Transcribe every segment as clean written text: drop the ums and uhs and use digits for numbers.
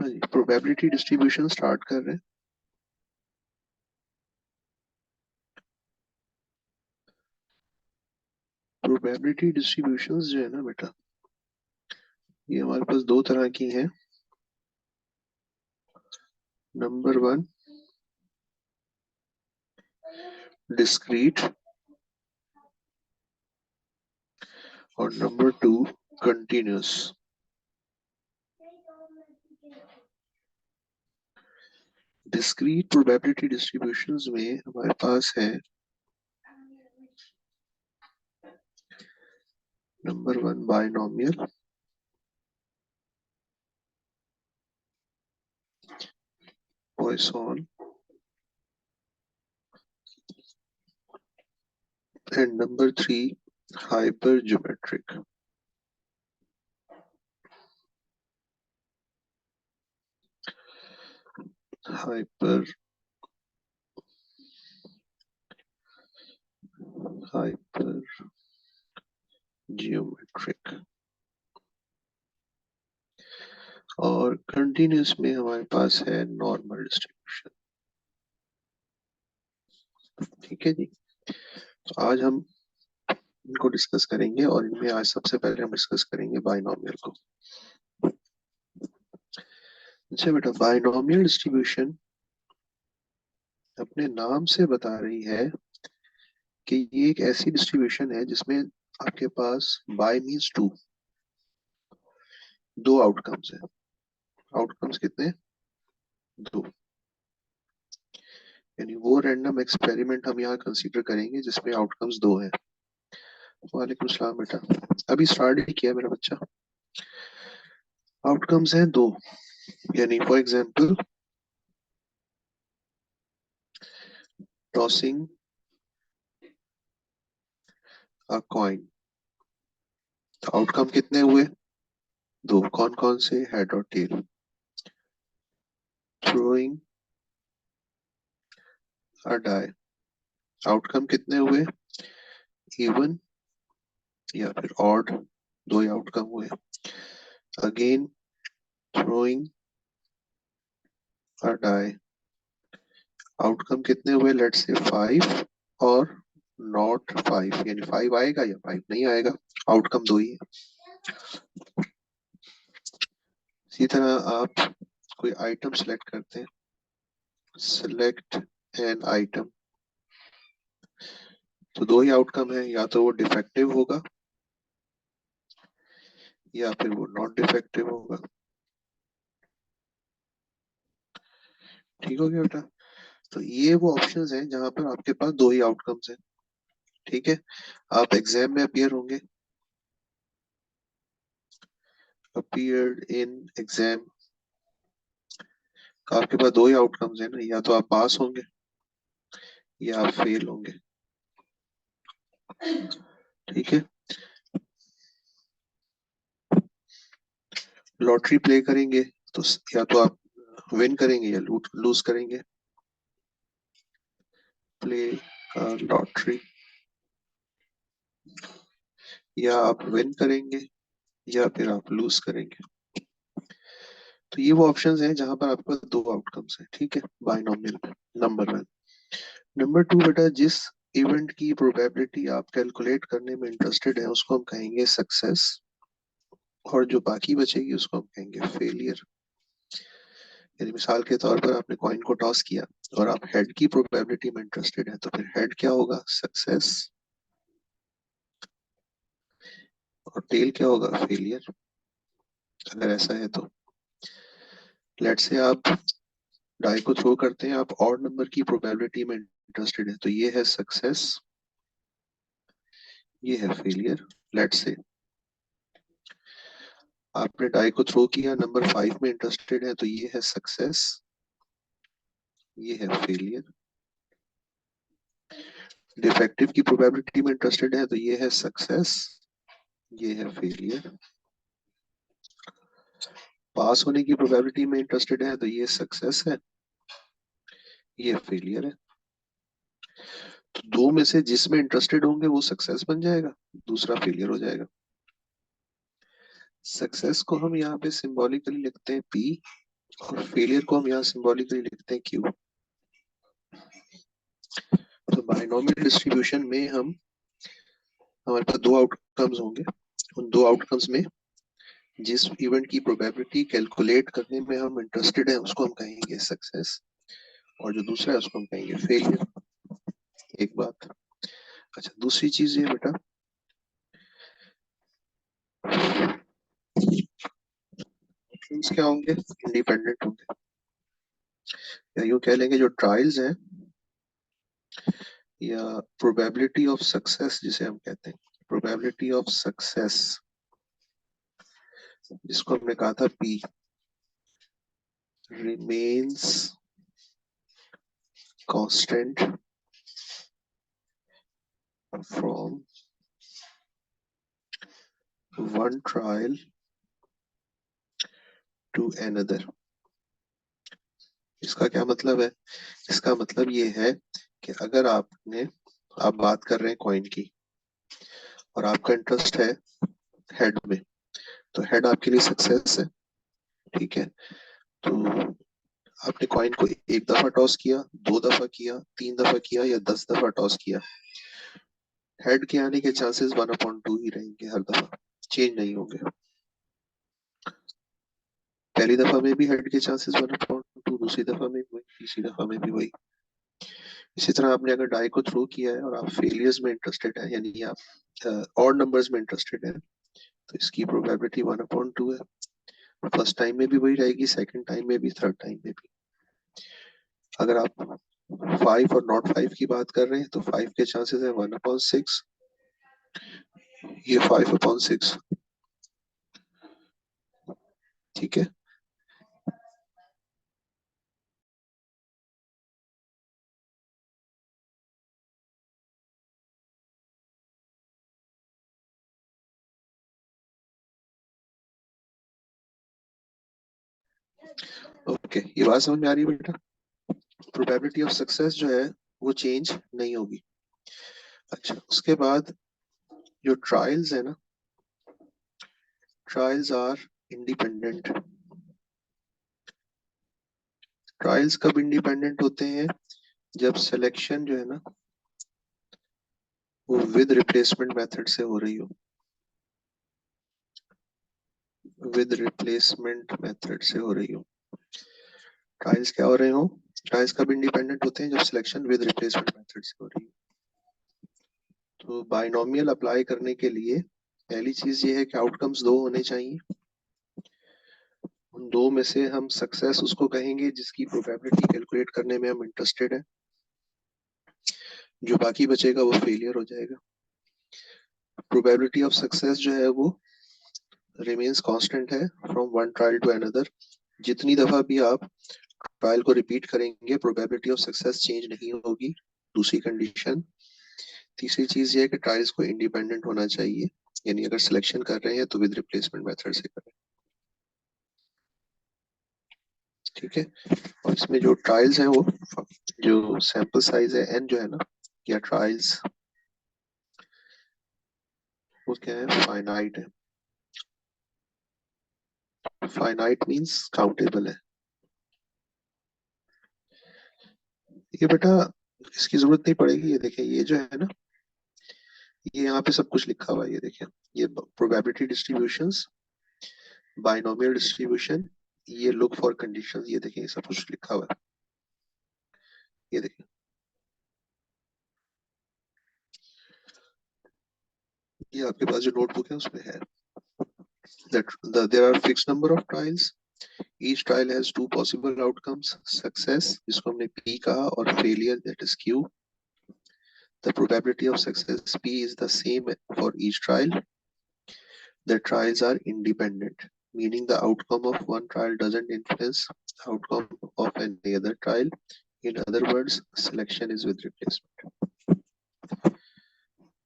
हाँ जी, probability distribution start कर रहे हैं। प्रोबेबिलिटी डिस्ट्रीब्यूशंस जो है ना बेटा, ये हमारे पास दो तरह की हैं। नंबर वन डिस्क्रीट और number two continuous. Discrete probability distributions में हमारे पास है number one binomial, Poisson and number three hyper geometric. Hyper hyper geometric. और कंटिन्यूस में हमारे पास है नॉर्मल डिस्ट्रीब्यूशन। ठीक है जी, तो आज हम इनको डिस्कस करेंगे और इनमें आज सबसे पहले हम डिस्कस करेंगे बाइनोमियल को। अच्छा बेटा, बाइनोमियल डिस्ट्रीब्यूशन अपने नाम से बता रही है कि ये एक ऐसी डिस्ट्रीब्यूशन है जिसमें आपके पास बाय मीन्स टू, दो आउटकम्स है। आउटकम्स कितने? दो। यानी वो रैंडम एक्सपेरिमेंट हम यहाँ कंसीडर करेंगे जिसमें आउटकम्स दो हैं। वालेकुम सलाम बेटा, अभी स्टार्ट ही किया मेरा बच्चा। आउटकम्स हैं दो, यानी for example tossing a coin. तो आउटकम कितने हुए? दो। कौन कौन से? हेड और tail. Throwing a die. Outcome कितने हुए? इवन या फिर ऑड, दो ही आउटकम हुए। Again throwing a die. Outcome कितने हुए? लेट्स से फाइव और नॉट फाइव, यानी फाइव आएगा या फाइव नहीं आएगा। आउटकम दो ही है। इसी तरह आप कोई आइटम सिलेक्ट करते हैं, सिलेक्ट एन आइटम, तो दो ही आउटकम है, या तो वो डिफेक्टिव होगा या फिर वो नॉट डिफेक्टिव होगा। ठीक हो गया बेटा? तो ये वो ऑप्शंस हैं जहां पर आपके पास दो ही आउटकम्स हैं। ठीक है, आप एग्जाम में अपीयर होंगे, अपीयर्ड इन एग्जाम, आपके पास दो ही आउटकम्स हैं ना, या तो आप पास होंगे या आप फेल होंगे। ठीक है, लॉटरी प्ले करेंगे तो या तो आप विन करेंगे या लूज करेंगे। प्ले लॉटरी, या आप विन करेंगे या फिर आप लूज करेंगे। तो ये वो ऑप्शंस हैं जहां पर आपके पास दो आउटकम्स हैं। ठीक है, बाइनोमियल में। Number one. नंबर टू बेटा, जिस इवेंट की प्रोबेबिलिटी आप कैलकुलेट करने में इंटरेस्टेड है उसको हम कहेंगे सक्सेस, और जो बाकी बचेगी उसको हम कहेंगे फेलियर। यानी मिसाल के तौर पर आपने कॉइन को टॉस किया और आप हेड की प्रोबेबिलिटी में इंटरेस्टेड है, तो फिर हेड क्या होगा? सक्सेस। और टेल क्या होगा? फेलियर। अगर ऐसा है तो लेट से आप डाई को थ्रो करते हैं, आप ऑड नंबर की प्रोबेबिलिटी में इंटरेस्टेड है, तो ये है सक्सेस, ये है फेलियर। लेट से आपने डाई को थ्रो किया, नंबर फाइव में इंटरेस्टेड है, तो ये है सक्सेस, ये है फेलियर। डिफेक्टिव की प्रोबेबिलिटी में इंटरेस्टेड है, तो ये है सक्सेस, ये है फेलियर। पास होने की प्रोबेबिलिटी में इंटरेस्टेड है, तो ये सक्सेस है, ये फेलियर है। तो दो में से जिसमें इंटरेस्टेड होंगे वो सक्सेस बन जाएगा, दूसरा फेलियर हो जाएगा। सक्सेस को हम यहाँ पे सिंबॉलिकली लिखते हैं पी, और फेलियर को हम यहाँ सिंबॉलिकली लिखते हैं क्यू। तो बाइनोमियल डिस्ट्रीब्यूशन में हम हमारे पास दो आउटकम्स होंगे। उन दो आउटकम्स में जिस इवेंट की प्रोबेबिलिटी कैलकुलेट करने में हम इंटरेस्टेड हैं उसको हम कहेंगे सक्सेस, और जो दूसरा है उसको हम कहेंगे फेलियर। एक बात। अच्छा, दूसरी चीज ये बेटा, ऑप्शंस क्या होंगे? इंडिपेंडेंट होंगे, या यूं कह लेंगे जो ट्रायल्स हैं या प्रोबेबिलिटी ऑफ सक्सेस जिसे हम कहते हैं, प्रोबेबिलिटी ऑफ सक्सेस जिसको हमने कहा था P, remains constant from one trial to another. इसका क्या मतलब है? इसका मतलब ये है कि अगर आप बात कर रहे हैं कॉइन की और आपका इंटरेस्ट है हेड में, तो हेड आपके लिए सक्सेस है। ठीक है, तो आपने कॉइन को एक दफा टॉस किया, दो दफा किया, तीन दफा किया या 10 दफा टॉस किया, हेड के आने के चांसेस 1/2 ही रहेंगे, हर दफा चेंज नहीं होंगे। पहली दफा में भी हेड के चांसेस 1/2, दूसरी दफा में भी वही, तीसरी दफा में भी वही। इसी तरह आपने अगर डाई को थ्रो किया है और आप फेलियर्स में इंटरेस्टेड है, यानी आप ऑड नंबर्स में इंटरेस्टेड है, तो इसकी प्रोबेबिलिटी 1/2 है। फर्स्ट टाइम में भी वही रहेगी, सेकंड टाइम में भी, थर्ड टाइम में भी। अगर आप 5 और नॉट 5 की बात कर रहे हैं तो 5 के चांसेस है 1/6, ये 5/6। ठीक है, ओके, ये बात समझ में आ रही है बेटा? प्रोबेबिलिटी ऑफ सक्सेस जो है वो चेंज नहीं होगी। अच्छा, उसके बाद जो ट्रायल्स है ना, ट्रायल्स आर इंडिपेंडेंट। ट्रायल्स कब इंडिपेंडेंट होते हैं? जब सिलेक्शन जो है ना वो विद रिप्लेसमेंट मेथड से हो रही हो, विद रिप्लेसमेंट मेथड से हो रही हो। ट्रायल्स क्या हो रहे हो? ट्रायल्स कब इंडिपेंडेंट होते हैं? जब सिलेक्शन विद रिप्लेसमेंट मेथड से हो रही हो। तो बाइनोमियल अप्लाई करने के लिए पहली चीज ये है कि आउटकम्स दो होने चाहिए। उन दो में से हम सक्सेस उसको कहेंगे जिसकी प्रोबेबिलिटी कैलकुलेट करने में हम इंटरेस्टेड है, जो बाकी बचेगा वो फेलियर हो जाएगा। प्रोबेबिलिटी ऑफ सक्सेस जो है वो रिमेन्स कांस्टेंट है from one trial to another. जितनी दफा भी आप ट्रायल को रिपीट करेंगे प्रोबेबिलिटी ऑफ सक्सेस चेंज नहीं होगी। दूसरी कंडीशन। तीसरी चीज ये है कि ट्रायल्स को इंडिपेंडेंट होना चाहिए, यानी अगर सिलेक्शन कर रहे हैं तो विद रिप्लेसमेंट मेथड से करें। ठीक है, और इसमें जो ट्रायल्स हैं वो, जो सैंपल साइज है एन जो है ना, या ट्रायल्स, वो क्या है? फाइनाइट है। फाइनाइट मींस काउंटेबल है। ये बेटा इसकी जरूरत नहीं पड़ेगी, ये देखिए ये जो है ना, ये यहाँ पे सब कुछ लिखा हुआ है, ये देखिए, ये प्रोबेबिलिटी डिस्ट्रीब्यूशंस, बाइनोमियल डिस्ट्रीब्यूशन, ये लुक फॉर कंडीशंस, ये देखिए ये सब कुछ लिखा हुआ है। ये देखिए, ये आपके पास जो नोटबुक है उसमें है that there are fixed number of trials. Each trial has two possible outcomes: success जिसको हमने P कहा, और failure that is Q. The probability of success P is the same for each trial. The trials are independent, meaning the outcome of one trial doesn't influence the outcome of any other trial. In other words, selection is with replacement.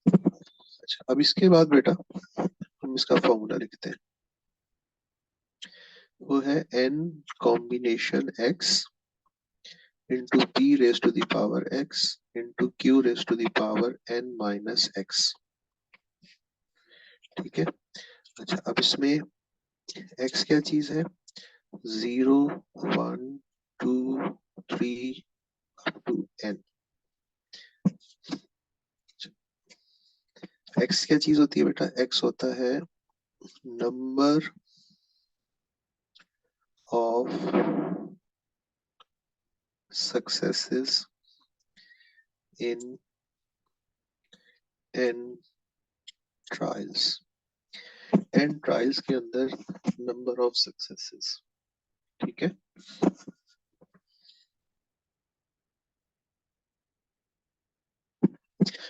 अच्छा, अब इसके बाद बेटा हम इसका formula लिखते हैं। वो है n combination x into p raised to the power x into q raised to the power n minus x। ठीक है, अच्छा अब इसमें x क्या चीज है? 0, 1, 2, 3 up to n। x क्या चीज होती है बेटा? x होता है number of successes in n trials. n trials के अंदर नंबर ऑफ सक्सेसेस। ठीक है।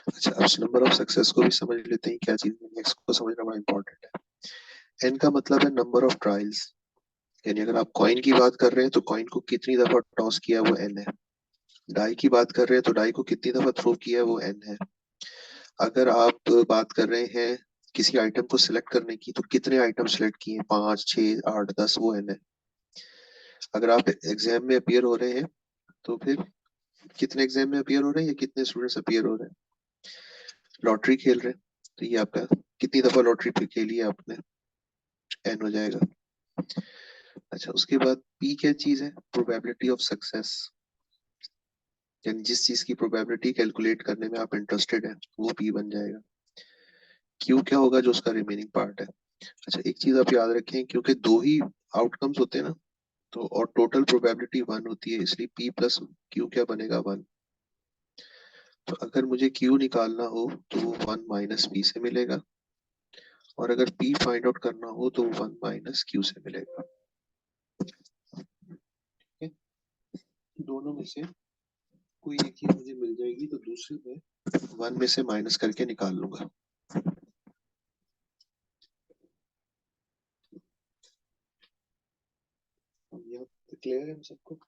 अच्छा, अब नंबर ऑफ सक्सेस को भी समझ लेते हैं क्या चीज है। x को समझना बड़ा इंपॉर्टेंट है। n का मतलब है नंबर ऑफ ट्रायल्स, यानी अगर आप कॉइन की बात कर रहे हैं तो कॉइन को कितनी दफा टॉस किया वो n है। डाई की बात कर रहे हैं तो डाई को कितनी दफा थ्रो किया है वो n है। अगर आप बात कर रहे हैं किसी आइटम को सिलेक्ट करने की तो कितने आइटम सिलेक्ट किए, 5, 6, 8, 10, वो n है। अगर आप एग्जाम में अपियर हो रहे हैं तो फिर कितने एग्जाम में अपियर हो रहे हैं या कितने स्टूडेंट्स अपियर हो रहे हैं। लॉटरी खेल रहे हैं तो ये आपका कितनी दफा लॉटरी पे खेली है आपने, n हो जाएगा। अच्छा, उसके बाद p क्या चीज है? प्रोबेबिलिटी ऑफ सक्सेस, यानी जिस चीज की प्रोबेबिलिटी कैलकुलेट करने में आप इंटरेस्टेड हैं वो p बन जाएगा। q क्या होगा? जो उसका रिमेनिंग पार्ट है। अच्छा, एक चीज आप याद रखें, क्योंकि दो ही आउटकम्स होते हैं ना, तो और टोटल प्रोबेबिलिटी 1 होती है, इसलिए p प्लस q क्या बनेगा? 1। तो अगर मुझे q निकालना हो तो वो 1 माइनस p से मिलेगा, और अगर p फाइंड आउट करना हो तो वो 1 माइनस q से मिलेगा। ठीक है? दोनों में से कोई एक चीज मुझे मिल जाएगी तो दूसरी में 1 में से माइनस करके निकाल लूंगा। यहाँ क्लियर है हम सबको?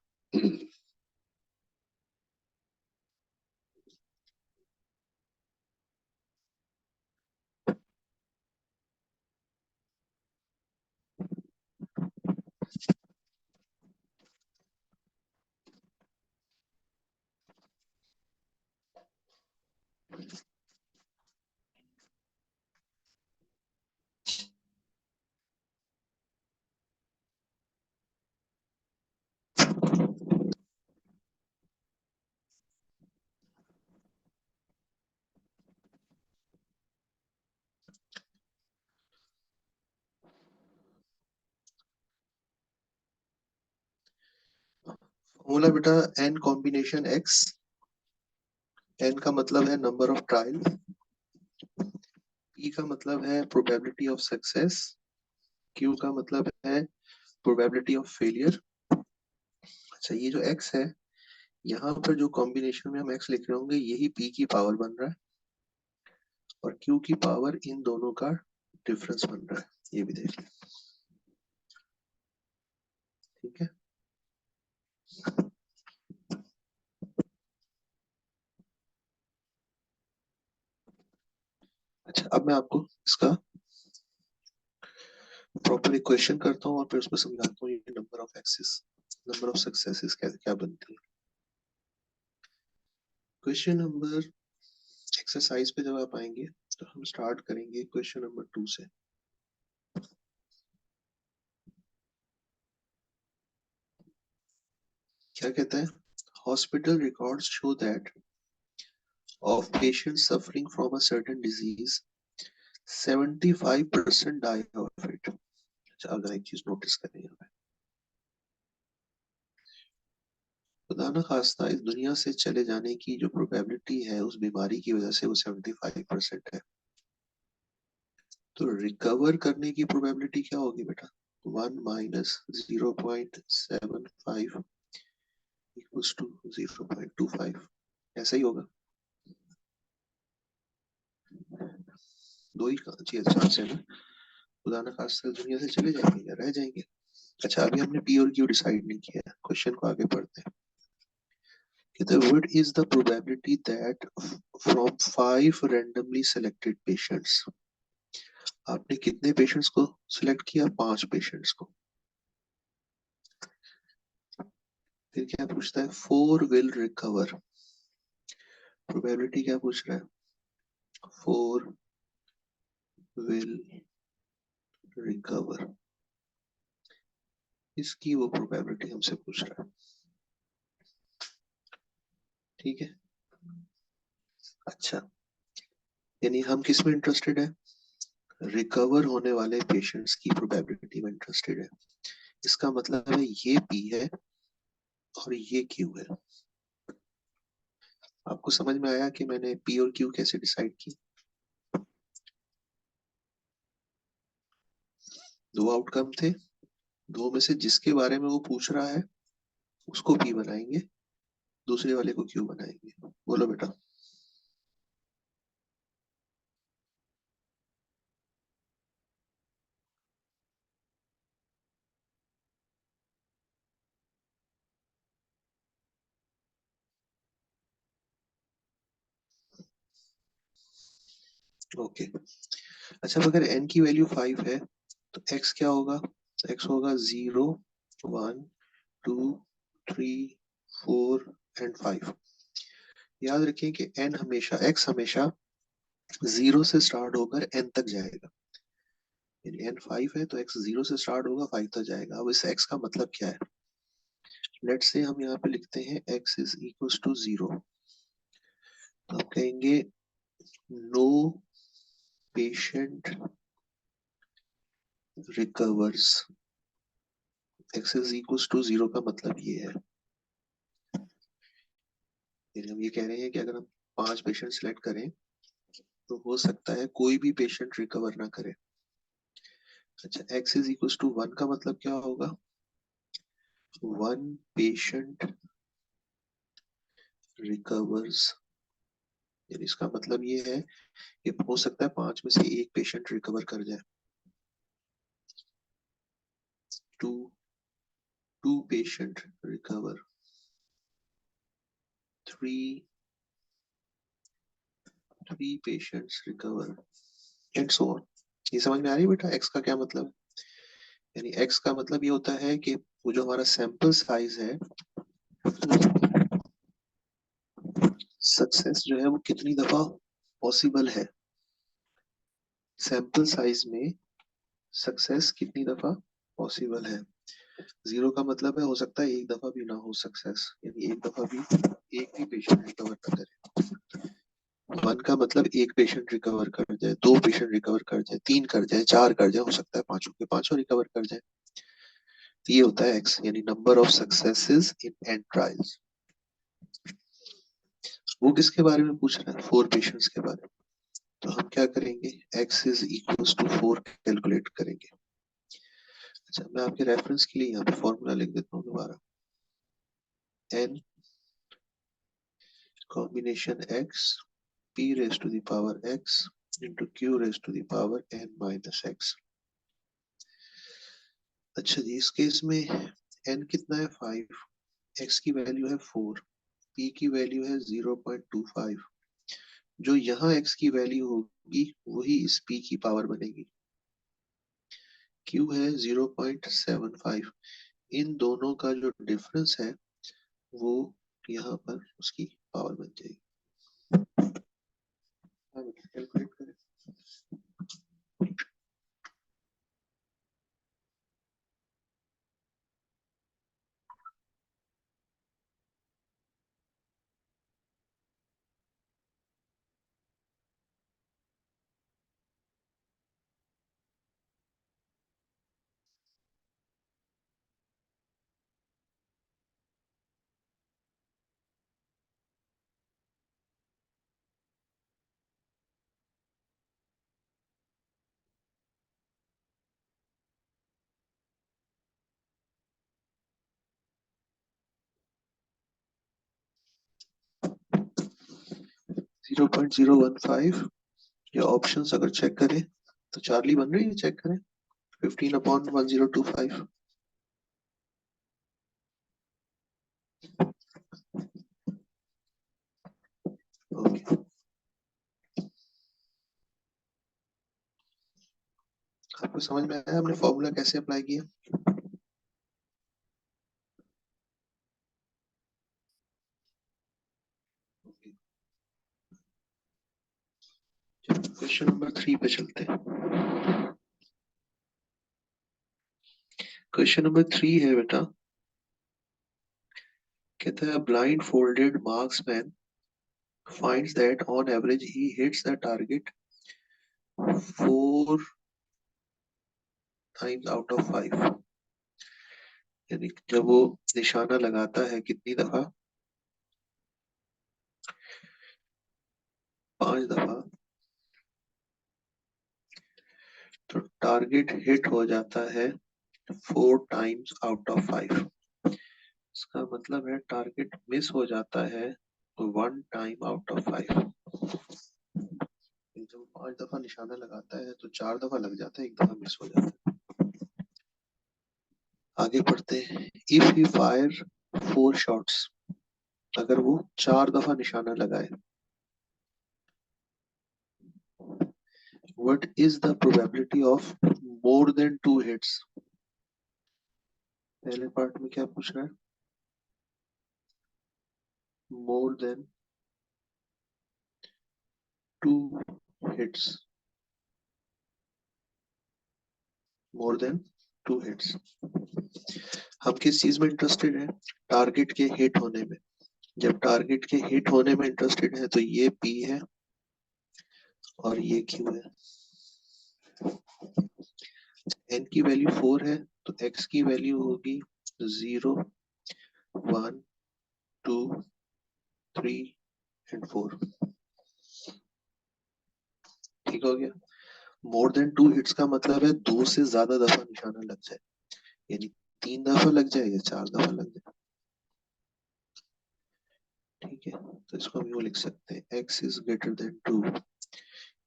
फॉर्मूला बेटा n कॉम्बिनेशन x। n का मतलब है नंबर ऑफ ट्रायल, p का मतलब है प्रोबेबिलिटी ऑफ सक्सेस, q का मतलब है प्रोबेबिलिटी ऑफ फेलियर। अच्छा, ये जो x है, यहाँ पर जो कॉम्बिनेशन में हम x लिख रहे होंगे यही p की पावर बन रहा है, और q की पावर इन दोनों का डिफरेंस बन रहा है। ये भी देख लें। ठीक है। अच्छा, अब मैं आपको इसका प्रॉपर इक्वेशन करता हूँ और फिर उसको समझाता हूँ ये number of excess, number of successes क्या क्या बनती है। क्वेश्चन नंबर एक्सरसाइज पे जब आप आएंगे तो हम स्टार्ट करेंगे क्वेश्चन नंबर 2 से। क्या कहता है? Hospital records show that of patients suffering from a certain disease 75% die of it। अच्छा, अगर एक चीज नोटिस करें यहाँ पे, खुदा ना खास्ता इस दुनिया से चले जाने की जो प्रोबेबिलिटी है उस बीमारी की वजह से वो 75% है, तो रिकवर करने की प्रोबेबिलिटी क्या होगी बेटा? 1 माइनस 0.75 इक्वल्स टू 0.25। ऐसा ही होगा। दो ही चांस है ना, खुदा ना खास्ता दुनिया से चले जाएंगे या रह जाएंगे। अच्छा, अभी हमने पी और क्यू डिसाइड नहीं किया है, क्वेश्चन को आगे पढ़ते हैं। कहते हैं what is the probability that from 5 randomly selected patients, आपने कितने पेशेंट्स को सिलेक्ट किया? 5 पेशेंट्स को। फिर क्या पूछता है? 4 will recover। प्रोबेबिलिटी क्या पूछ रहा है? 4 will recover। इसकी वो प्रोबेबिलिटी हमसे पूछ रहा है। ठीक है, अच्छा, यानी हम किस में इंटरेस्टेड है? रिकवर होने वाले पेशेंट्स की प्रोबेबिलिटी में इंटरेस्टेड है। इसका मतलब है ये पी है और ये क्यू है। आपको समझ में आया कि मैंने पी और क्यू कैसे डिसाइड की? दो आउटकम थे, दो में से जिसके बारे में वो पूछ रहा है उसको पी बनाएंगे, दूसरे वाले को क्यू बनाएंगे। बोलो बेटा। ओके, अच्छा, अब अगर n की वैल्यू 5 है तो x क्या होगा? x होगा 0, 1, 2, 3, 4 एंड 5। याद रखें कि n हमेशा x हमेशा 0 से स्टार्ट होकर n तक जाएगा। यानी n 5 है तो x 0 से स्टार्ट होगा 5 तक जाएगा। अब इस x का मतलब क्या है? लेट्स से हम यहाँ पे लिखते हैं x इज इक्वल टू 0, तो हम कहेंगे no patient recovers. x is equal to 0 का मतलब ये है, यानी हम ये कह रहे हैं कि अगर हम 5 पेशेंट सिलेक्ट करें तो हो सकता है कोई भी पेशेंट रिकवर ना करे। अच्छा, x इज इक्वल टू 1 का मतलब क्या होगा? 1 पेशेंट रिकवर्स, यानी इसका मतलब ये है कि हो सकता है 5 में से एक पेशेंट रिकवर कर जाए। Two two patient recover, three three patients recover and so on. ये समझ में आ रही है बेटा x का क्या मतलब है? यानी x का मतलब ये होता है कि वो जो हमारा सैंपल साइज है, सक्सेस जो है वो कितनी दफा पॉसिबल है। सैंपल साइज में सक्सेस कितनी दफा पॉसिबल है। 0 का मतलब है हो सकता है एक दफा भी ना हो सक्सेस, यानी एक दफा भी एक भी पेशेंट रिकवर ना करे। 1 का मतलब एक पेशेंट रिकवर कर जाए, दो पेशेंट रिकवर कर जाए, तीन कर जाए, चार कर जाए, हो सकता है पांचों के पांचों रिकवर कर जाए। तो ये होता है x, यानी number of successes in and trials. वो किसके बारे में पूछ रहा है? 4 पेशेंट्स के बारे में। तो हम क्या करेंगे? x is equal to 4 calculate करेंगे। अच्छा, मैं आपके रेफरेंस के लिए यहाँ पे फॉर्मूला लिख देता हूँ दोबारा। n combination x p raise to the power x into q raise to the power n minus x। अच्छा जी, इस केस में n कितना है? 5, x की वैल्यू है 4, p की वैल्यू है 0.25। जो यहाँ x की वैल्यू होगी वही इस p की पावर बनेगी। q है 0.75, इन दोनों का जो डिफरेंस है वो यहाँ पर उसकी पावर बन जाएगी। कैलकुलेट करें। 0.015, या ऑप्शंस अगर चेक करें तो चार्ली बन रही है, चेक करें। 15/1025। ओके, आपको समझ में आया हमने फॉर्मूला कैसे अप्लाई किया? क्वेश्चन नंबर 3 पे चलते हैं। क्वेश्चन नंबर 3 है बेटा, कहता है blind folded marksman finds that on average he hits the target 4 times out of 5। यानी जब वो निशाना लगाता है कितनी दफा, 5 दफा, तो टारगेट हिट हो जाता है 4 times out of 5। इसका मतलब है टारगेट मिस हो जाता है 1 time out of 5। जब 5 दफा निशाना लगाता है तो 4 दफा लग जाता है, 1 दफा मिस हो जाता है। आगे पढ़ते हैं। इफ यू फायर 4 shots, अगर वो 4 दफा निशाना लगाए, what is the probability of more than 2 hits। पहले पार्ट में क्या पूछ रहा है, more than 2 hits, more than 2 hits। हम किस चीज में इंटरेस्टेड है, टारगेट के हिट होने में। जब टारगेट के हिट होने में इंटरेस्टेड है तो ये पी है और ये क्यू है। एन की वैल्यू 4 है तो एक्स की वैल्यू होगी 0, 1, 2, 3 एंड 4। ठीक हो गया। मोर देन 2 हिट्स का मतलब है 2 से ज्यादा दफा निशाना लग जाए, यानी 3 दफा लग जाए या 4 दफा लग जाए। ठीक है, तो इसको हम यूं लिख सकते हैं, x is greater than 2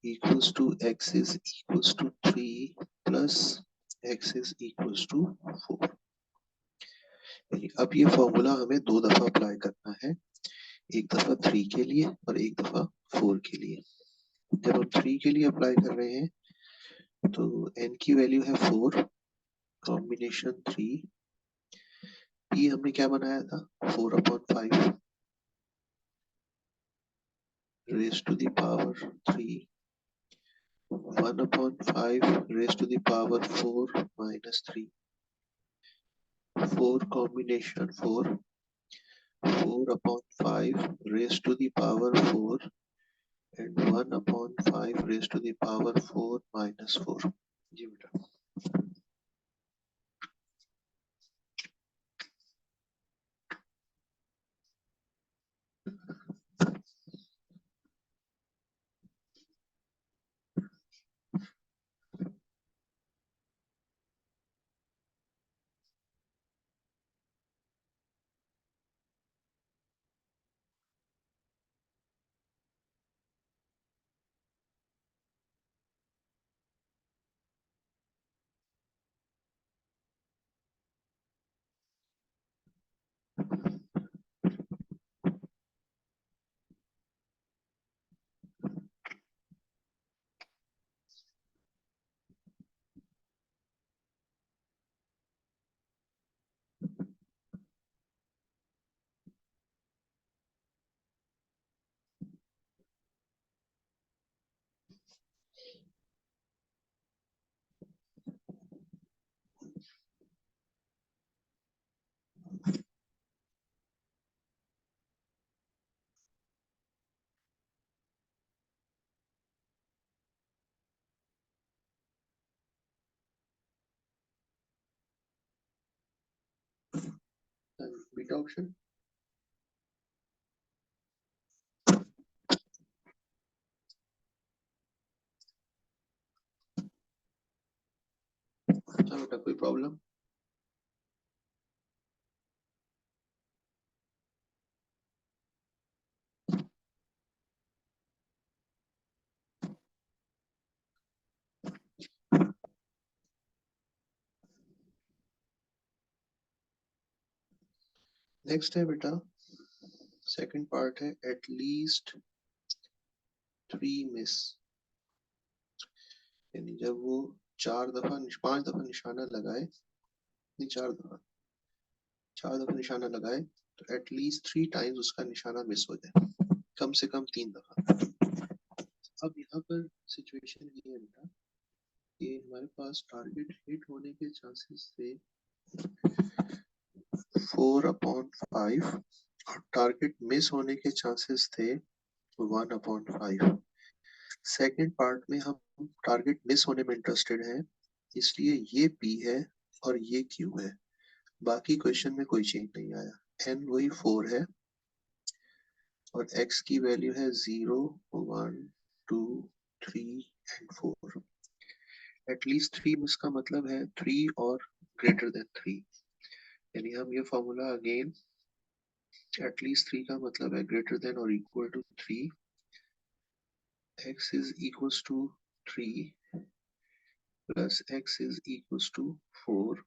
equals to x is equals to 3 plus x is equals to 4। यानी अब ये फॉर्मूला हमें 2 दफा अप्लाई करना है, एक दफा 3 के लिए और एक दफा 4 के लिए। जब हम 3 के लिए अप्लाई कर रहे हैं तो n की वैल्यू है 4, कॉम्बिनेशन 3, p हमने क्या बनाया था, 4/5 raise to the power 3, 1/5 raise to the power 4 minus 3, 4 combination 4, 4/5 raise to the power 4 and 1/5 raised to the power 4 minus 4। जी बेटा। बीटा ऑप्शन, अच्छा बेटा कोई प्रॉब्लम। नेक्स्ट है बेटा, सेकंड पार्ट है एटलीस्ट 3 मिस। यानी जब वो 5 दफा निशाना लगाए, नहीं 4 दफा निशाना लगाए तो एटलीस्ट 3 टाइम्स उसका निशाना मिस हो जाए, कम से कम 3 दफा। अब यहाँ पर सिचुएशन ये है बेटा कि हमारे पास टारगेट हिट होने के चांसेस थे 4/5 और टारगेट मिस होने के चांसेस थे 1/5। सेकेंड पार्ट में हम टारगेट मिस होने में इंटरेस्टेड हैं, इसलिए ये P है और ये Q है। बाकी क्वेश्चन में कोई चेंज नहीं आया। n वही 4 है और x की वैल्यू है 0, 1, 2, 3 एंड 4। एटलीस्ट 3 इसका मतलब है 3 और ग्रेटर देन 3, यानी हम ये फॉर्मूला अगेन, एटलीस्ट 3 का मतलब है ग्रेटर देन और equal to 3, x is equals to 3 plus x is equals to 4।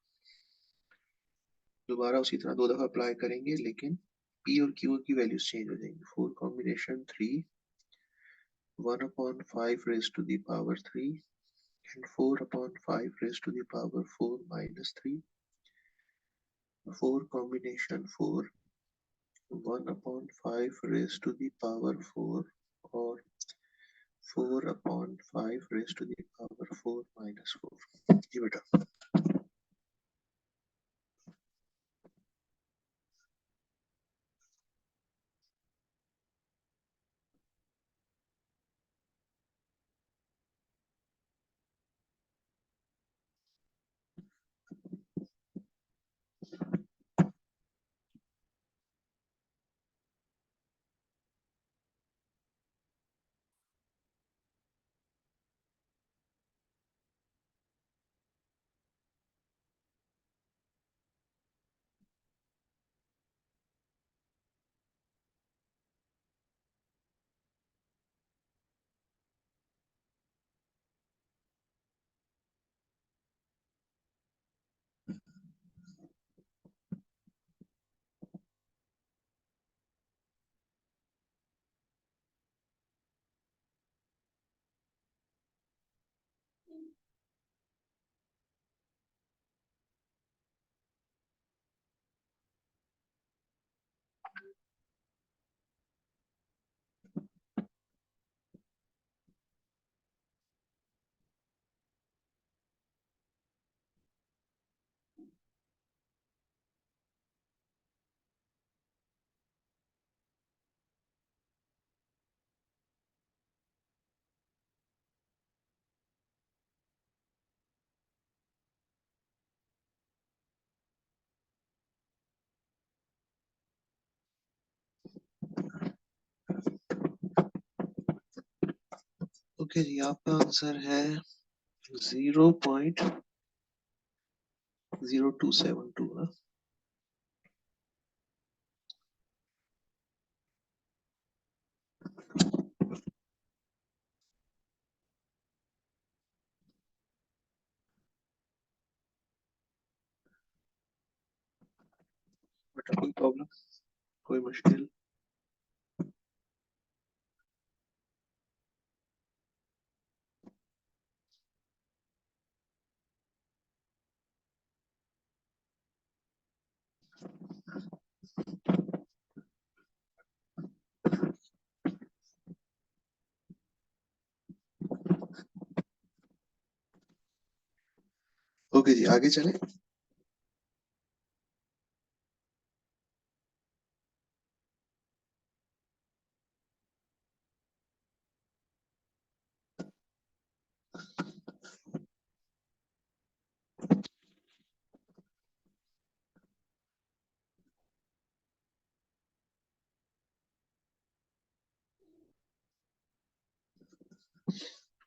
दोबारा उसी तरह दो दफा अप्लाई करेंगे, लेकिन p और q की वैल्यूज चेंज हो जाएंगी। 4 combination 3, 1/5 raised to the power 3 and 4/5 raised to the power 4 minus 3, 4 combination 4, 1/5 raised to the power 4 और 4/5 raised to the power 4 minus 4। जी बेटा। ओके जी, आपका आंसर है 0.0272 ना। बेटा कोई प्रॉब्लम, कोई मुश्किल? ओके जी, आगे चले।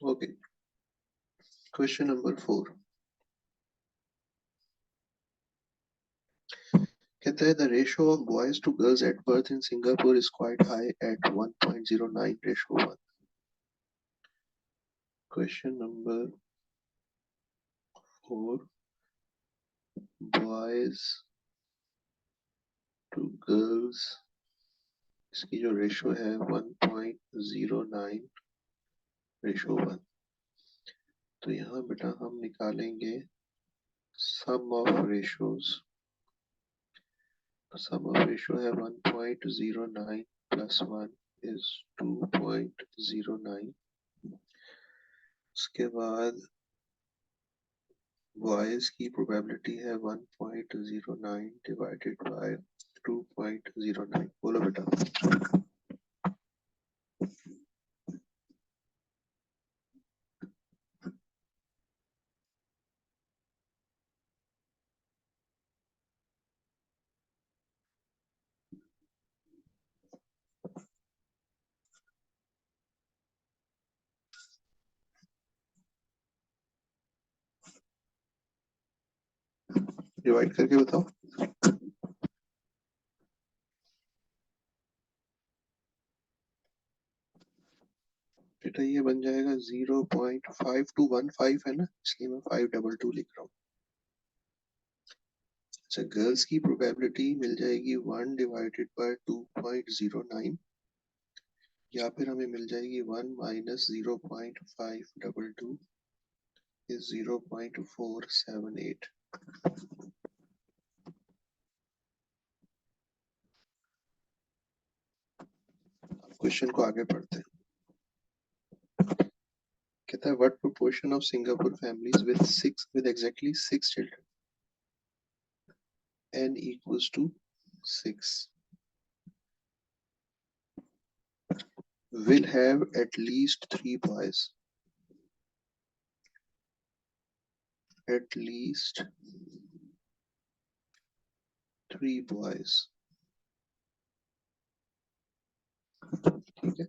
ओके, क्वेश्चन नंबर 4 कहता है the ratio of boys to girls at birth in Singapore is quite high at 1.09:1। Question number 4, boys to girls, इसकी जो रेशियो है 1.09:1। तो यहाँ बेटा हम निकालेंगे some of ratios. Some of ratio है 1.09 प्लस 1 इज 2.09। उसके बाद बॉयज की प्रोबेबिलिटी है 1.09 डिवाइडेड बाय 2.09। बोलो बेटा। डिवाइड करके बताओ बेटा। ये बन जाएगा 0.5215 है ना, इसलिए मैं 522 लिख रहा हूँ। अच्छा, गर्ल्स की प्रोबेबिलिटी मिल जाएगी 1 डिवाइडेड बाय 2.09, या फिर हमें मिल जाएगी 1 - 0.522 इज 0.478। क्वेश्चन को आगे पढ़ते हैं। कहता है what proportion of Singapore families with exactly 6 children n equals to 6 will have at least 3 boys, at least 3 boys। ठीक है।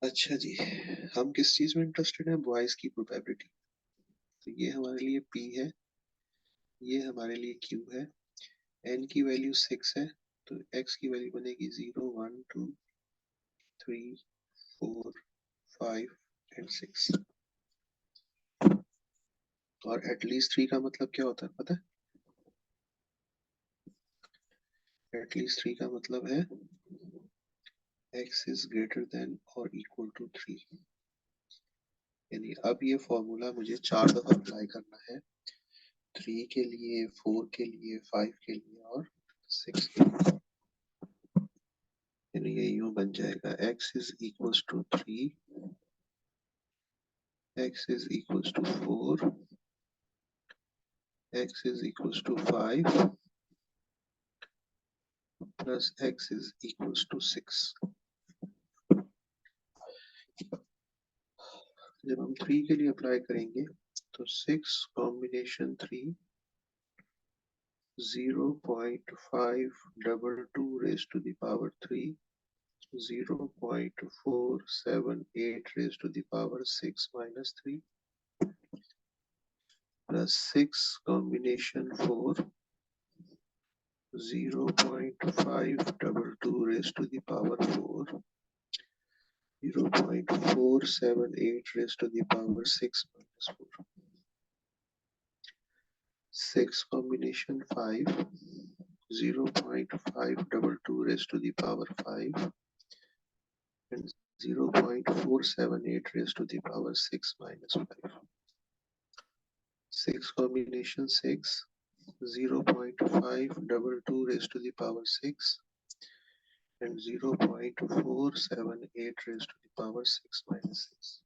अच्छा जी, हम किस चीज में इंटरेस्टेड है? बॉयज की प्रोबेबिलिटी। तो ये हमारे लिए p है, ये हमारे लिए q है। n की वैल्यू 6 है, तो x की वैल्यू बनेगी 0 1 2 3 4 5 एंड 6। और एटलीस्ट 3 का मतलब क्या होता है पता है? एटलीस्ट 3 का मतलब है x इज ग्रेटर देन और इक्वल टू 3। यानी अब ये फॉर्मूला मुझे 4 दफा अप्लाई करना है, 3 के लिए, 4 के लिए, 5 के लिए और 6 के लिए। यानी ये यूं बन जाएगा x is equals to 3, x is equals to 4, x is equals to 5 plus x is equals to 6। जब हम 3 के लिए अप्लाई करेंगे तो 6 combination 3 0.522 raised to the power 3, 0.478 raised to the power 6 minus 3 plus 6 combination 4 0.522 raised to the power 4, 0.478 raised to the power 6 minus 4, 6 combination 5 0.522 raised to the power 5 and 0.478 raised to the power 6 minus 5, 6 combination 6 0.522 raised to the power 6 and 0.478 raised to the power 6 minus 6।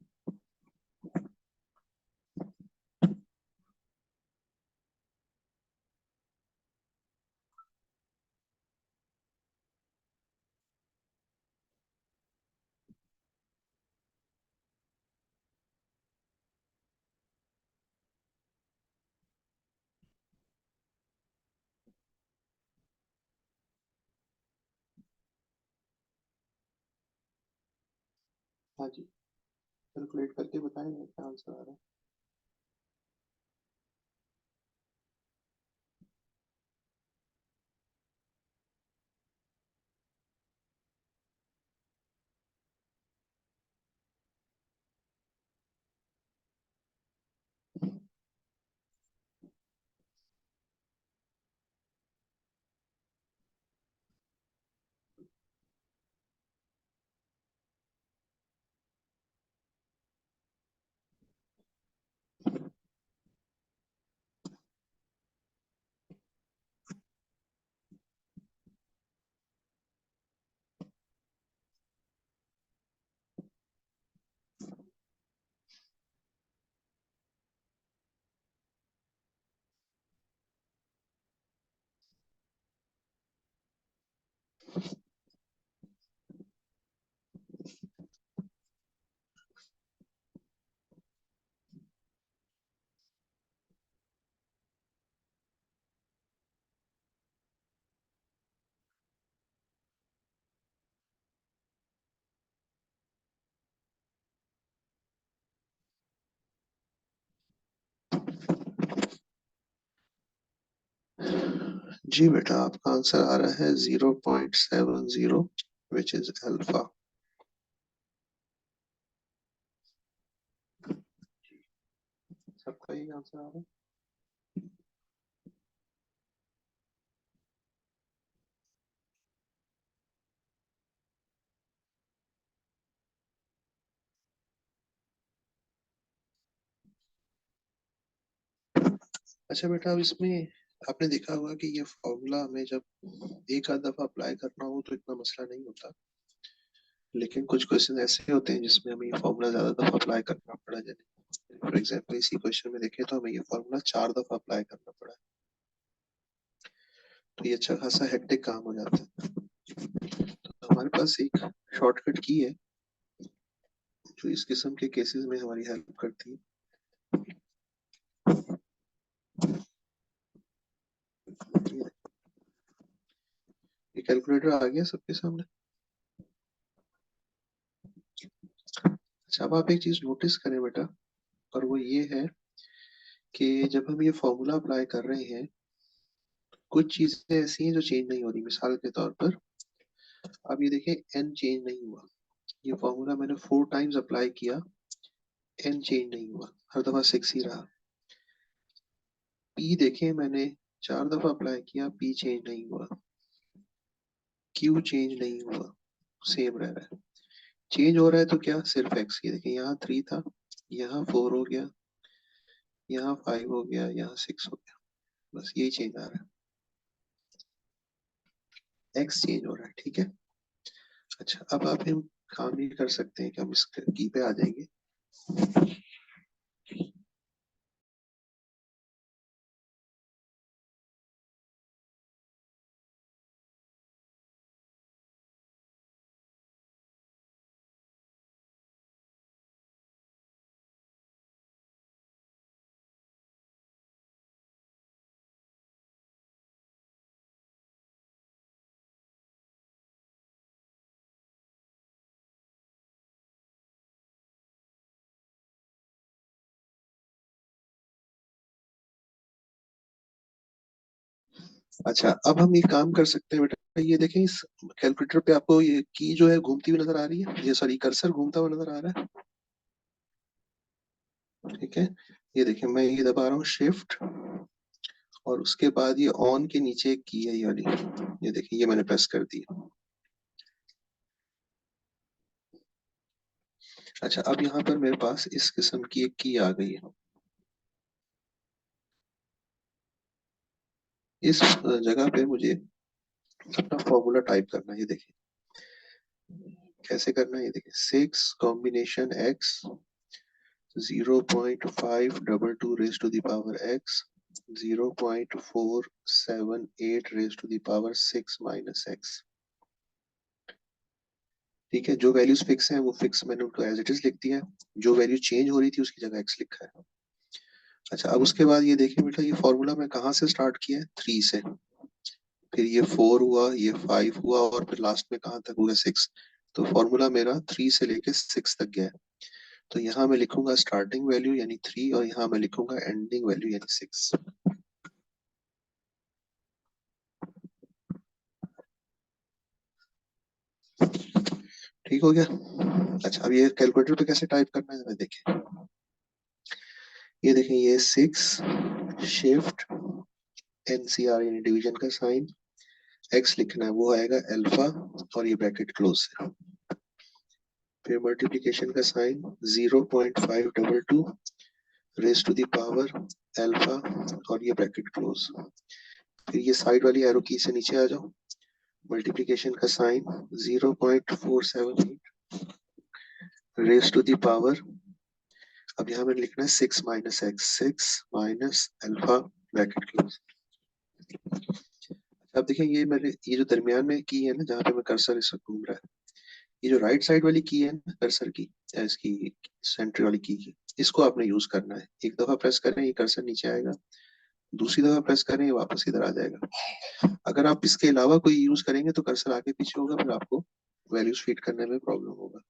हाँ जी, calculate करके बताएंगे क्या answer आ रहा है। जी बेटा, आपका answer आ रहा है 0.70, विच इज अल्फा। सबका ही आंसर आ रहा है। अच्छा बेटा, अब इसमें आपने देखा होगा कि ये फॉर्मूला हमें जब एक आध दफा अप्लाई करना हो तो इतना मसला नहीं होता, लेकिन कुछ क्वेश्चन ऐसे होते हैं जिसमें हमें ये फॉर्मूला ज्यादा दफा अप्लाई करना पड़ा। जैसे फॉर एग्जाम्पल इसी क्वेश्चन में देखें तो हमें ये फॉर्मूला 4 दफा अप्लाई करना पड़ा है, तो ये अच्छा खासा हेक्टिक काम हो जाता है। तो हमारे पास एक शॉर्टकट की है जो इस किस्म के केसेस में हमारी हेल्प करती है। ये कैलकुलेटर आ गया सबके सामने। अच्छा, अब आप एक चीज नोटिस करें बेटा, और वो ये है कि जब हम ये फॉर्मूला अप्लाई कर रहे हैं, कुछ चीजें ऐसी हैं जो चेंज नहीं हो रही। मिसाल के तौर पर अब ये देखें, एन चेंज नहीं हुआ। ये फॉर्मूला मैंने 4 टाइम्स अप्लाई किया, एन चेंज नहीं हुआ, हर दफा 6 ही रहा। पी देखें, मैंने 4 दफा अप्लाई किया, पी चेंज नहीं हुआ, क्यू चेंज नहीं हुआ, सेम रह रहा है। चेंज हो रहा है तो क्या, सिर्फ एक्स। ये देखें, यहाँ 3 था, यहाँ 4 हो गया, यहाँ 5 हो गया, यहाँ 6 हो गया, बस यही चेंज आ रहा है, एक्स चेंज हो रहा है। ठीक है। अच्छा, अब आप हम काम ये कर सकते हैं कि हम इस की पे आ जाएंगे। अच्छा, अब हम ये काम कर सकते हैं बेटा, ये देखें इस कैलकुलेटर पे आपको ये की जो है घूमती हुई नजर आ रही है, ये सॉरी कर्सर घूमता हुआ नजर आ रहा है। ठीक है। ये देखें, मैं ये दबा रहा हूँ शिफ्ट, और उसके बाद ये ऑन के नीचे एक की है ये वाली, ये देखिए, ये मैंने प्रेस कर दी। अच्छा, अब यहाँ पर मेरे पास इस किस्म की एक की आ गई है। इस जगह पे मुझे अपना फॉर्मूला टाइप करना है। ये देखिए कैसे करना है, ये देखिए, 6 combination x 0.522 raise to the power x 0.478 raise to the power 6 minus x। ठीक है, जो वैल्यूज फिक्स हैं वो फिक्स मैंने उनको एज इट इज लिख दिया है, जो वैल्यू चेंज हो रही थी उसकी जगह x लिखा है। अच्छा, अब उसके बाद ये देखिए बेटा, ये फॉर्मूला मैं कहाँ से स्टार्ट किया है, 3 से, फिर ये 4 हुआ, ये 5 हुआ, और फिर लास्ट में कहाँ तक हुआ, 6। तो फॉर्मूला मेरा 3 से लेके 6 तक गया है। तो यहाँ मैं लिखूंगा स्टार्टिंग वैल्यू यानी 3, और यहाँ मैं लिखूंगा एंडिंग वैल्यू यानी 6। ठीक हो गया। अच्छा, अब ये कैलकुलेटर पे कैसे टाइप करना है जरा देखिए। ये देखें, ये 6 शिफ्ट एनसीआर यानी डिवीजन का साइन, एक्स लिखना है, वो आएगा अल्फा, और ये ब्रैकेट क्लोज है। फिर मल्टीप्लिकेशन का sign 0.522 raise to the power alpha, और ये ब्रैकेट क्लोज। फिर ये साइड वाली एरो की से नीचे आ जाओ, मल्टीप्लिकेशन का sign 0.478 raise to the power, अब यहाँ मैंने लिखना है 6 minus x, 6 minus alpha, bracket close. अब देखिए, ये मैंने ये जो दरमियान में की है ना, जहाँ पे मैं कर्सर इस वक्त घूम रहा है, ये जो राइट साइड वाली की है ना कर्सर की, इसकी सेंटर वाली की, इसको आपने यूज करना है। एक दफा प्रेस करें ये कर्सर नीचे आएगा, दूसरी दफा प्रेस करें ये वापस इधर आ जाएगा। अगर आप इसके अलावा कोई यूज करेंगे तो कर्सर आगे पीछे होगा, फिर आपको वैल्यूज फीड करने में प्रॉब्लम होगा।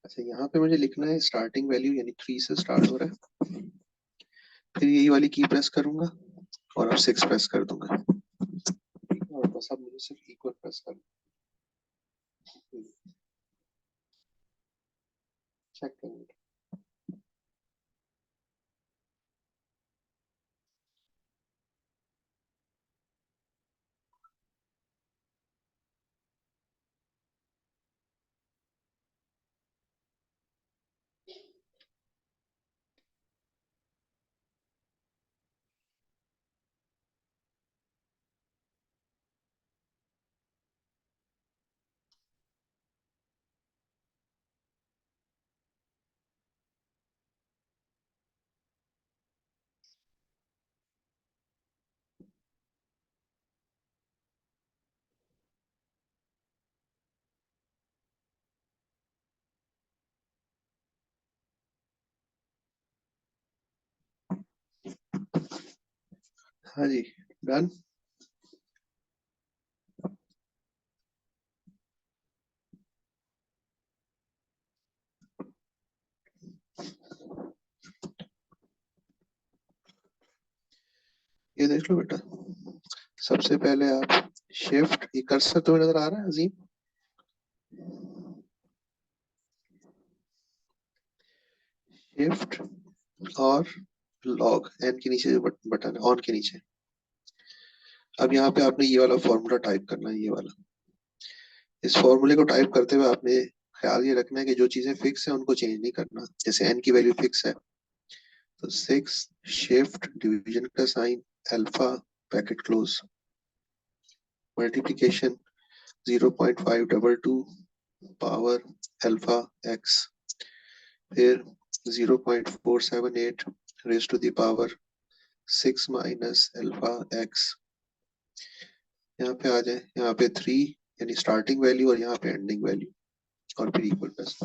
अच्छा, यहाँ पे मुझे लिखना है स्टार्टिंग वैल्यू यानी 3 से स्टार्ट हो रहा है, फिर यही वाली की प्रेस करूंगा और अब 6 प्रेस कर दूंगा। बस अब मुझे सिर्फ इक्वल प्रेस करना, चेक करेंगे। हाँ जी, डन। ये देख लो बेटा, सबसे पहले आप शिफ्ट, ये कर्सर तुम्हें नजर आ रहा है अजीम? शिफ्ट और लॉग, एन के नीचे जो बटन है, ऑन के नीचे। अब यहाँ पे आपने ये वाला फॉर्मूला टाइप करना है, ये वाला। इस फॉर्मूले को टाइप करते हुए आपने ख्याल ये रखना है कि जो चीजें फिक्स है उनको चेंज नहीं करना। जैसे एन की वैल्यू फिक्स है, तो 6 शिफ्ट डिवीजन का sign alpha bracket close, multiplication 0.522 power alpha x, फिर 0.478 raise to the power 6 minus alpha x. यहाँ पे आ जाए, यहाँ पे 3 यानी स्टार्टिंग वैल्यू और यहाँ पे एंडिंग वैल्यू, और फिर इक्वल प्लस।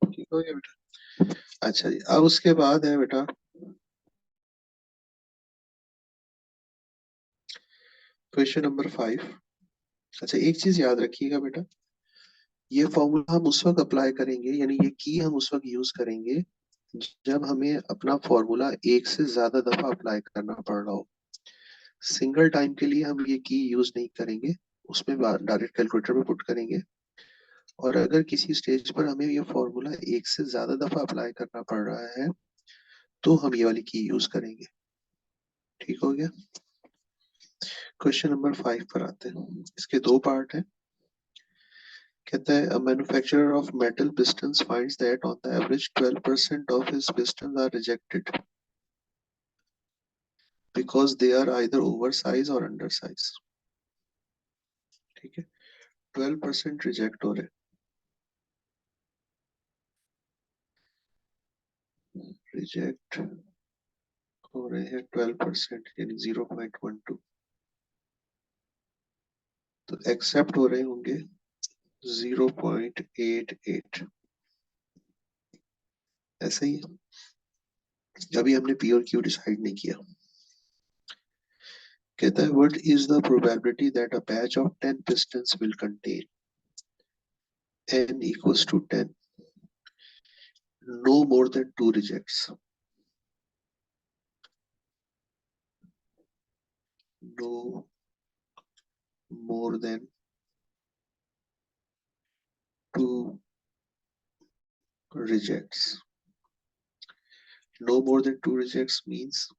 ठीक हो गया बेटा? अच्छा जी, अब उसके बाद है बेटा क्वेश्चन नंबर 5। अच्छा, एक चीज याद रखिएगा बेटा, ये फॉर्मूला हम उस वक्त अप्लाई करेंगे, यानी ये की हम उस वक्त यूज करेंगे जब हमें अपना फॉर्मूला एक से ज्यादा दफा अप्लाई करना पड़ रहा हो। सिंगल टाइम के लिए हम ये की यूज नहीं करेंगे, उसमें डायरेक्ट कैलकुलेटर में पुट करेंगे। और अगर किसी स्टेज पर हमें ये फॉर्मूला एक से ज्यादा दफा अप्लाई करना पड़ रहा है, तो हम ये वाली की यूज करेंगे। ठीक हो गया? क्वेश्चन नंबर 5 पर आते हैं। इसके दो पार्ट है। कहता है, a manufacturer of metal pistons finds that on the average 12% of his pistons are rejected because they are either oversize or undersize। ठीक है, 12% रिजेक्ट हो रहे, रिजेक्ट हो रहे हैं 12%, यानी 0.12। तो एक्सेप्ट हो रहे होंगे 0.88। ऐसा ही है, अभी हमने पी और क्यू डिसाइड नहीं किया। कहता है, what is the probability that a batch of 10 pistons will contain n equals to 10, no more than 2 rejects, no more than 2 rejects। No more than 2 rejects means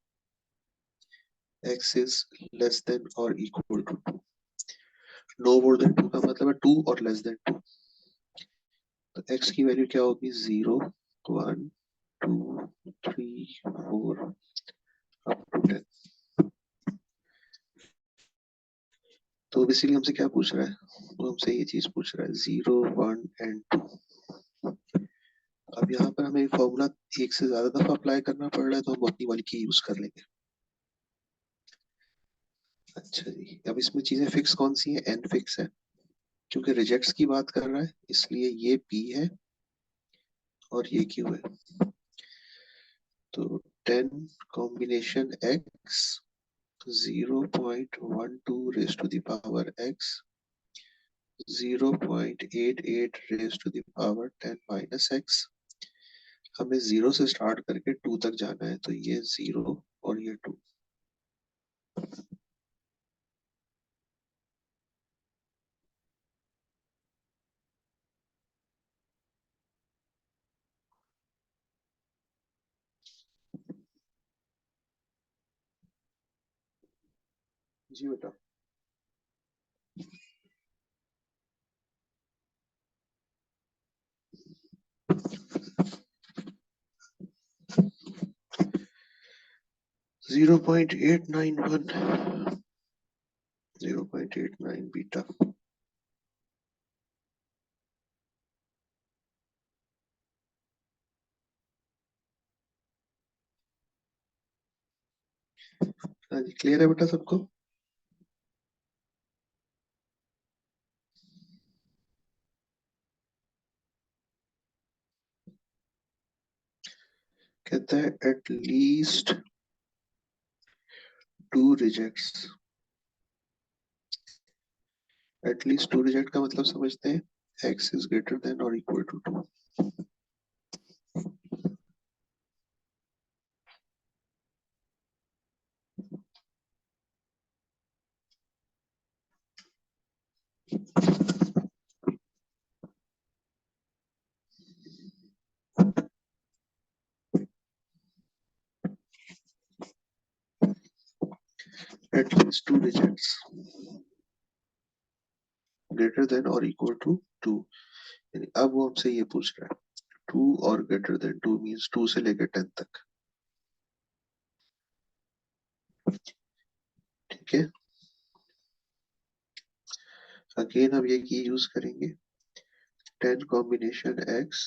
x is less than or equal to 2। no more than 2 का मतलब है 2 और less than 2। तो x की value क्या होगी? 0, 1, 2, 3, 4 up to 10। तो basically हमसे क्या पूछ रहा है? वो हमसे ये चीज पूछ रहा है, 0, 1 एंड 2। अब यहाँ पर हमें फॉर्मूला एक से ज्यादा दफा अप्लाई करना पड़ रहा है, तो हम अपनी वाली की यूज कर लेंगे। अच्छा जी, अब इसमें चीजें फिक्स कौन सी है? एन फिक्स है, क्योंकि रिजेक्ट्स की बात कर रहा है, इसलिए ये पी है और ये क्यू है। तो 10 combination x 0.12 raised to the power x 0.88 raised to the power 10 minus x. हमें जीरो से स्टार्ट करके टू तक जाना है, तो ये जीरो और ये टू. जी बेटा. 0.891 0.89 बीटा. हाँ जी, क्लियर है बेटा सबको? कहता है at least two rejects. At least two reject का मतलब समझते हैं, x इज ग्रेटर देन और equal to 2. At least two rejects greater than और इक्वल टू 2. अब वो हमसे ये पूछ रहा है, 2 और ग्रेटर देन 2 मीन्स 2 से लेकर 10 तक. ठीक है. अगेन हम ये की यूज करेंगे, 10 combination x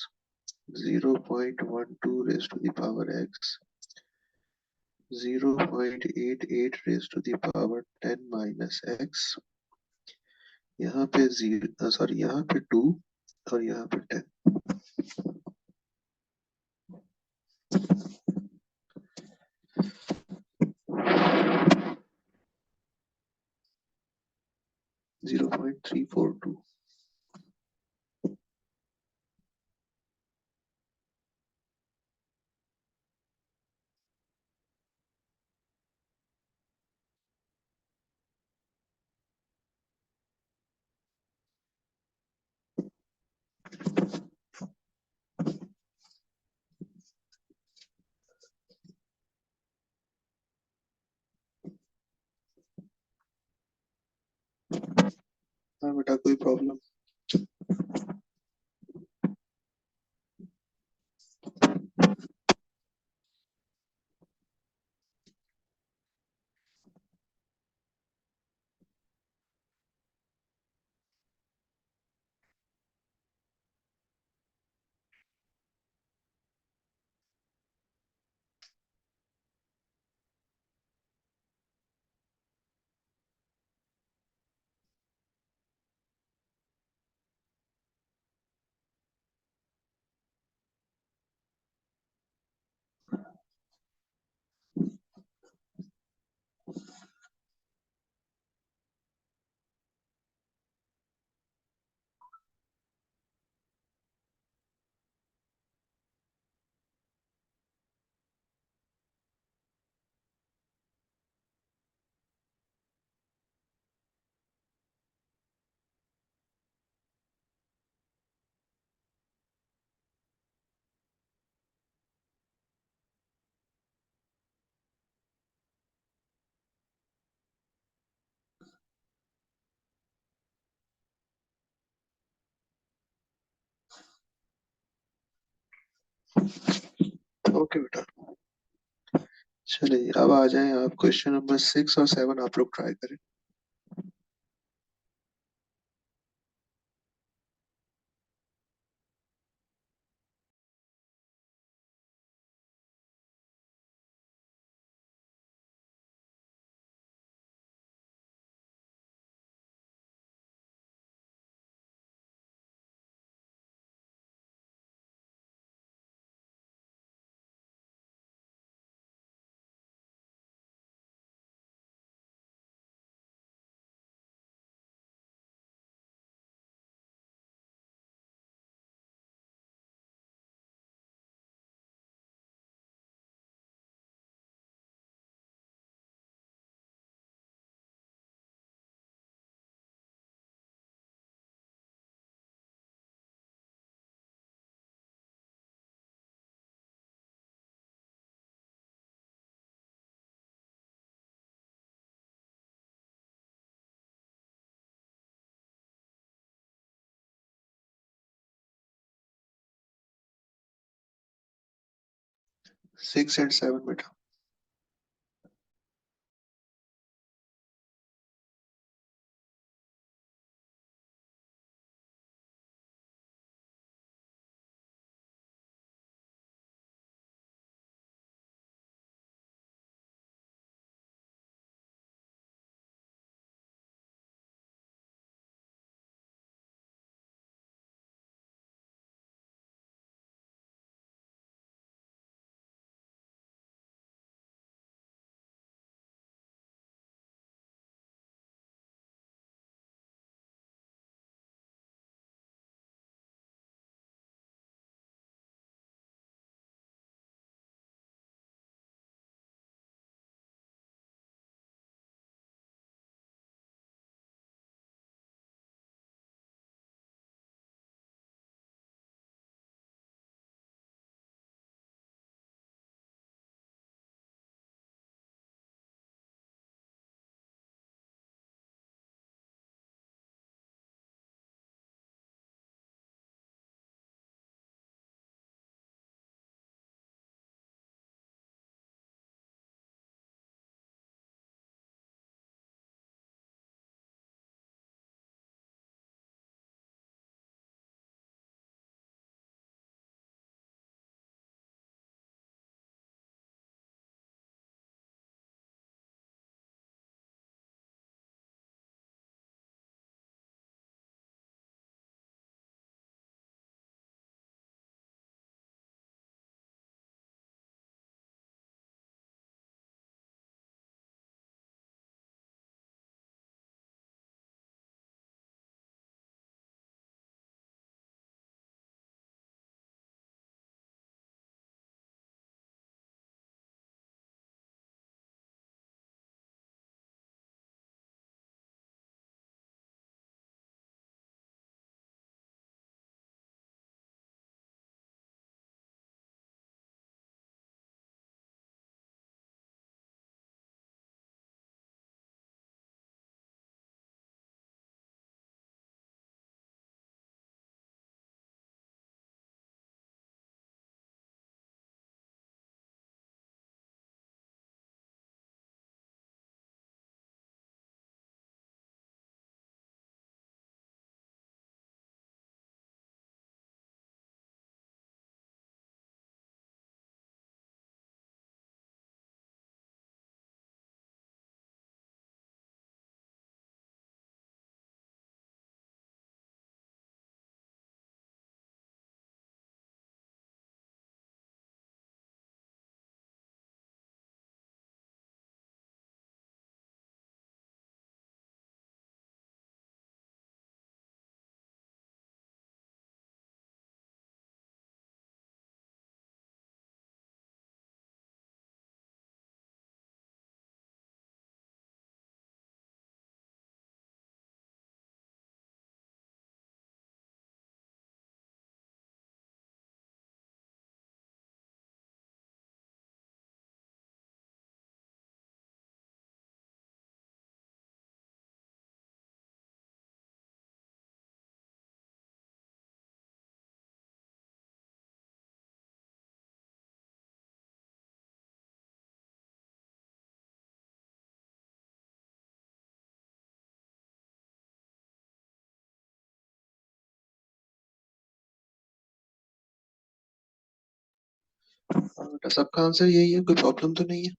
0.12 raised to the power x 0.88 raised to the power 10 minus x. यहाँ पे जीरो, सॉरी यहाँ पे 2 और यहाँ पे 10. 0.342. हाँ बेटा, कोई प्रॉब्लम? ओके बेटा, चलिए अब आ जाए आप. क्वेश्चन नंबर 6 और 7 आप लोग ट्राई करें. 6 एंड 7 बेटा। हाँ बेटा, सबका आंसर यही है, कोई प्रॉब्लम तो नहीं है।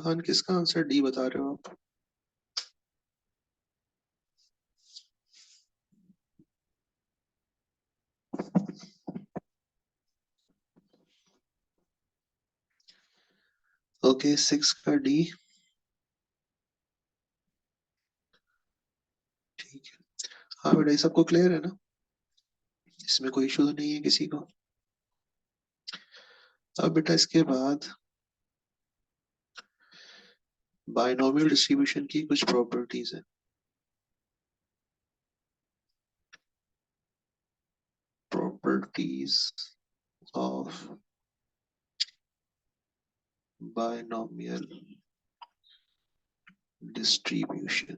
खान किसका आंसर डी बता रहे हो आप? ओके, 6 का डी। ठीक है। हाँ बेटा, ये सबको क्लियर है ना? इसमें कोई इशू तो नहीं है किसी को? अब बेटा इसके बाद बाइनोमियल डिस्ट्रीब्यूशन की कुछ प्रॉपर्टीज है। properties of binomial distribution.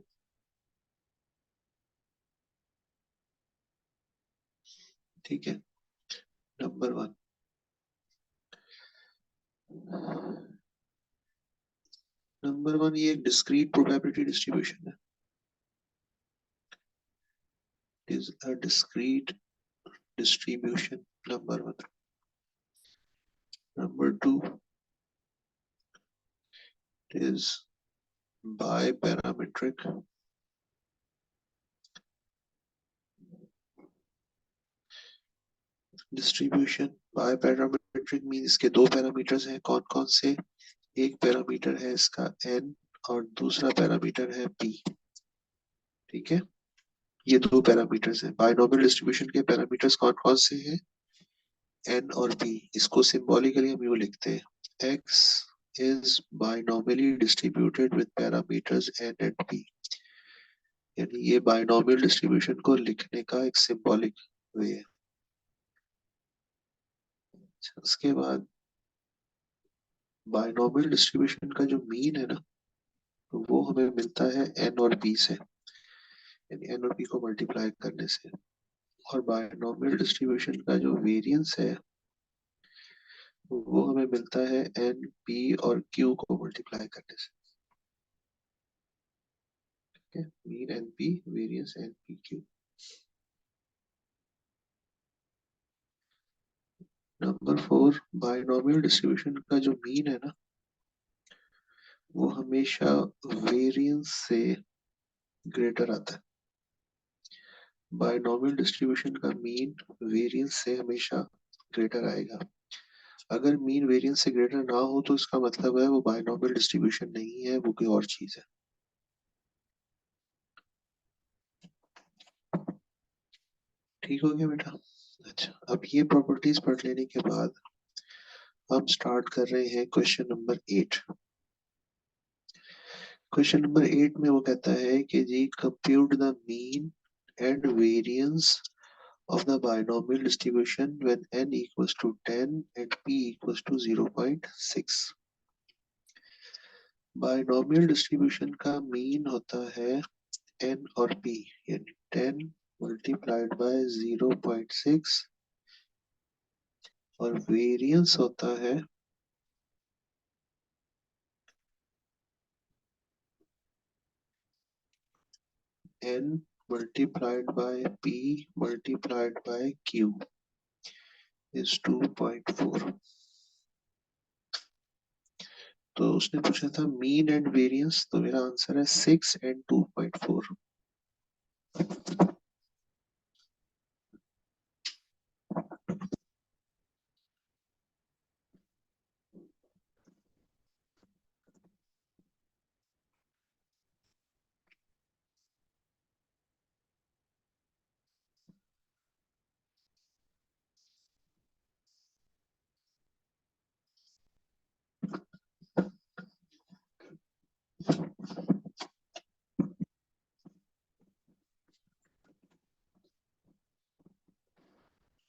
ठीक है, नंबर 1, ये एक डिस्क्रीट प्रोबेबिलिटी डिस्ट्रीब्यूशन है. It is a discrete distribution, number 1. Number 2 is biparametric distribution. Biparametric means के दो पैरामीटर्स हैं. कौन कौन से? एक पैरामीटर है इसका n और दूसरा पैरामीटर है p. ठीक है, ये दो पैरामीटर्स हैं. बाइनोमियल डिस्ट्रीब्यूशन के पैरामीटर्स कौन कौन से हैं? n और p. इसको सिंबॉलिकली हम यूं लिखते हैं, x is binomially distributed with parameters n and p. यानी ये बाइनोमियल डिस्ट्रीब्यूशन को लिखने का एक सिंबॉलिक वे है. उसके बाद बाइनोमियल डिस्ट्रीब्यूशन का जो मीन है ना, तो वो हमें मिलता है n और p से, यानी n और p को मल्टीप्लाई करने से. और बाइनोमियल डिस्ट्रीब्यूशन का जो वेरिएंस है वो हमें मिलता है n, p और q को मल्टीप्लाई करने से. ठीक है, mean n p, variance n p q. Number 4, binomial distribution का जो मीन है ना, वो हमेशा वेरिएंस से ग्रेटर आता है. बाइनोमियल डिस्ट्रीब्यूशन का मीन वेरिएंस से हमेशा ग्रेटर आएगा. अगर मीन वेरिएंस से ग्रेटर ना हो तो इसका मतलब है वो बाइनोमियल डिस्ट्रीब्यूशन नहीं है, वो कोई और चीज है. ठीक हो गया बेटा? अच्छा, अब ये प्रॉपर्टीज पढ़ लेने के बाद हम स्टार्ट कर रहे हैं क्वेश्चन नंबर 8. क्वेश्चन नंबर 8 में वो कहता है कि जी compute the mean and variance of the binomial distribution when n equals to 10 and p equals to 0.6. Binomial distribution का मीन होता है n और p, यानी 10 मल्टीप्लाइड बाय 0.6 और वेरिएंस होता है n multiplied by p multiplied by q is 2.4. तो उसने पूछा था मीन एंड वेरिएंस, तो मेरा आंसर है 6 एंड 2.4.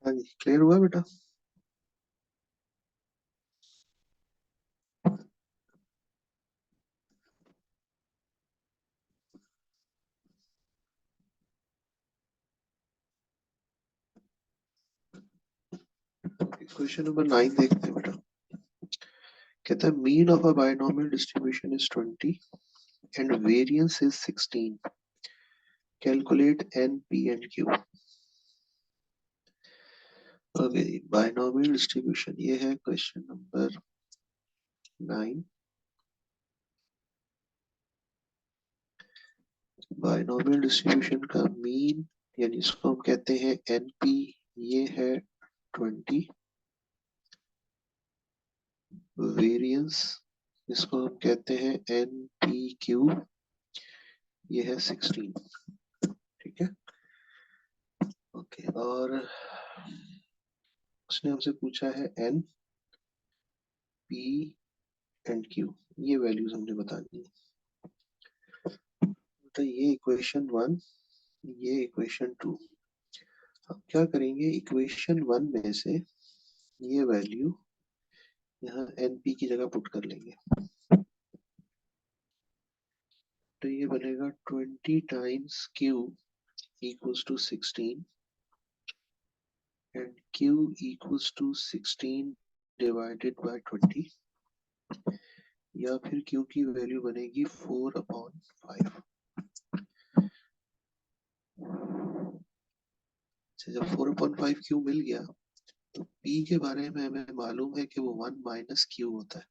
हाँ जी, क्लियर हुआ बेटा? क्वेश्चन नंबर 9 देखते हैं बेटा. कहता है mean of a binomial distribution is 20 and variance is 16. Calculate n, p and q. Okay, binomial distribution ये है क्वेश्चन नंबर 9. बाइनोमियल डिस्ट्रीब्यूशन का मीन यानी इसको हम कहते हैं np, ये है 20. वेरिएंस इसको हम कहते हैं npq, ये है 16. ठीक है, ओके. और उसने हमसे पूछा है n, p एंड q, ये वैल्यूज हमने बतानी है. तो ये इक्वेशन 1, ये इक्वेशन 2. अब क्या करेंगे, इक्वेशन 1 में से ये वैल्यू यहाँ np की जगह पुट कर लेंगे। तो ये बनेगा 20 times q equals to 16 and q equals to 16 divided by 20, या फिर q की वैल्यू बनेगी 4/5। जब 4/5 q मिल गया तो p के बारे में हमें मालूम है कि वो 1 माइनस q होता है।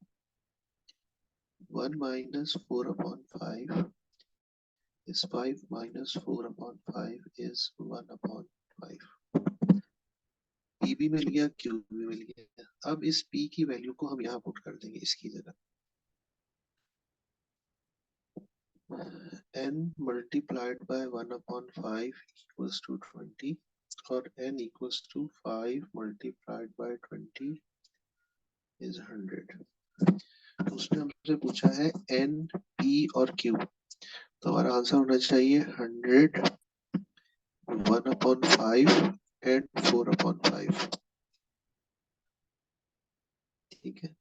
1 minus 4/5 is 5 minus 4/5 is 1/5। p भी मिल गया, q भी मिल गया। अब इस p की वैल्यू को हम यहाँ पुट कर देंगे इसकी जगह। n multiplied by 1/5 equals to 20 और n equals to 5 multiplied by 20 is 100। तो उसने हमसे पूछा है n, p और q। तो हमारा आंसर होना चाहिए 100, 1/5 एंड 4/5। ठीक है,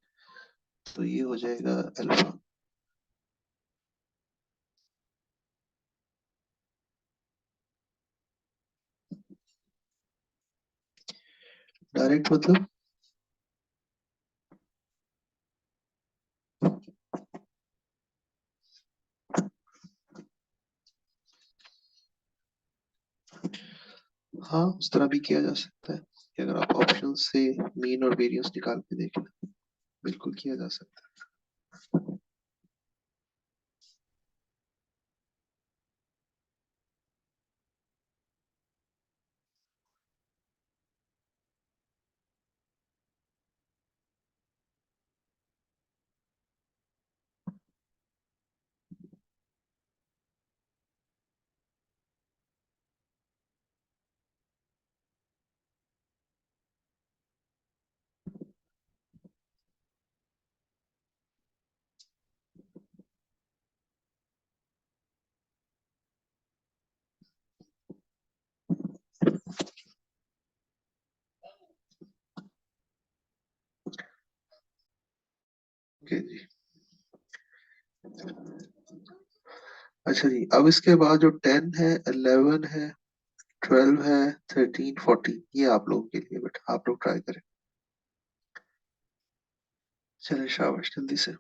तो ये हो जाएगा अल्फा। डायरेक्ट मतलब हाँ, उस तरह भी किया जा सकता है कि अगर आप ऑप्शन से मीन और वेरियंस निकाल के देखें, बिल्कुल किया जा सकता है। ओके जी। अच्छा जी, अब इसके बाद जो 10 है, 11 है, 12 है, 13, 14, ये आप लोगों के लिए, बेटा आप लोग ट्राई करें। चले शाबाश, जल्दी से।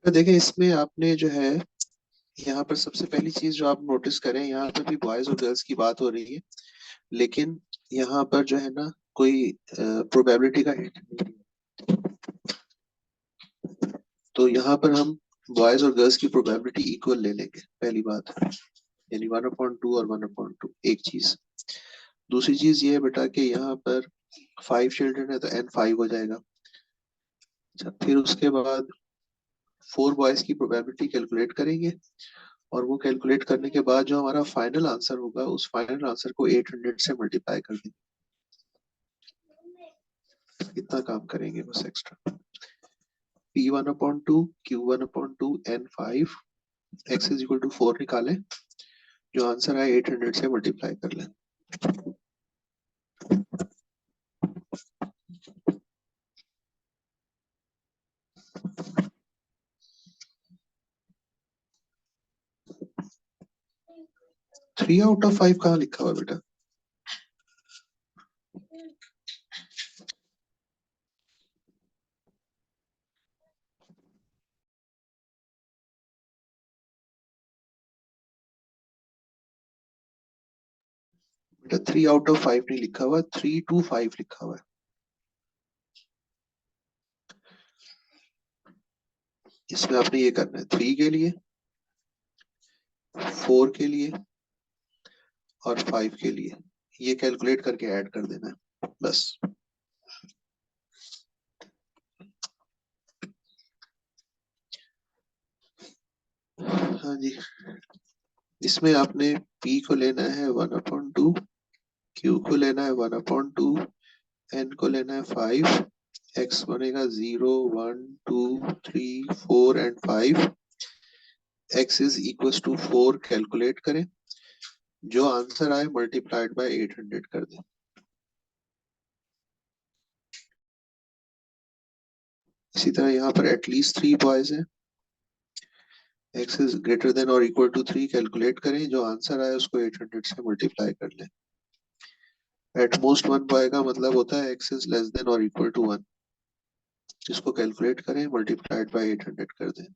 तो देखें इसमें आपने जो है, यहाँ पर सबसे पहली चीज जो आप नोटिस करें, यहाँ पर भी बॉयज और गर्ल्स की बात हो रही है, लेकिन यहाँ पर जो है ना, कोई प्रोबेबिलिटी का हिट नहीं है। तो यहाँ पर हम बॉयज और गर्ल्स की प्रोबेबिलिटी इक्वल ले लेंगे, पहली बात, यानी 1/2 और 1/2, एक चीज। दूसरी चीज ये है बेटा कि यहाँ पर 5 चिल्ड्रन है तो n 5 हो जाएगा। अच्छा, फिर उसके बाद 4 बॉयज की प्रोबेबिलिटी कैलकुलेट करेंगे, और वो कैलकुलेट करने के बाद जो हमारा फाइनल आंसर होगा, उस फाइनल आंसर को 800 से मल्टीप्लाई कर देंगे। इतना काम करेंगे बस extra. P1/2, Q1/2, N5, x = 4 निकालें, जो आंसर आए 800 से मल्टीप्लाई कर लें। 3/5 कहाँ लिखा हुआ बेटा? बेटा 3/5 नहीं लिखा हुआ, 3 to 5 लिखा हुआ है। इसमें आपने ये करना है, 3 के लिए, 4 के लिए और 5 के लिए, ये कैलकुलेट करके ऐड कर देना है बस। हाँ जी, इसमें आपने P को लेना है 1/2, Q को लेना है 1/2, N को लेना है 5, X बनेगा 0, 1, 2, 3, 4 एंड 5। x = 4 कैलकुलेट करें, जो आंसर आए मल्टीप्लाइड बाय 800 कर दें। इसी तरह यहाँ पर एटलीस्ट 3 बॉयज है, x > 3 कैलकुलेट करें, जो आंसर आए उसको 800 से मल्टीप्लाई कर लें। एट मोस्ट 1 बॉय का मतलब होता है x << 1, जिसको कैलकुलेट करें मल्टीप्लाइड बाय 800 कर दें।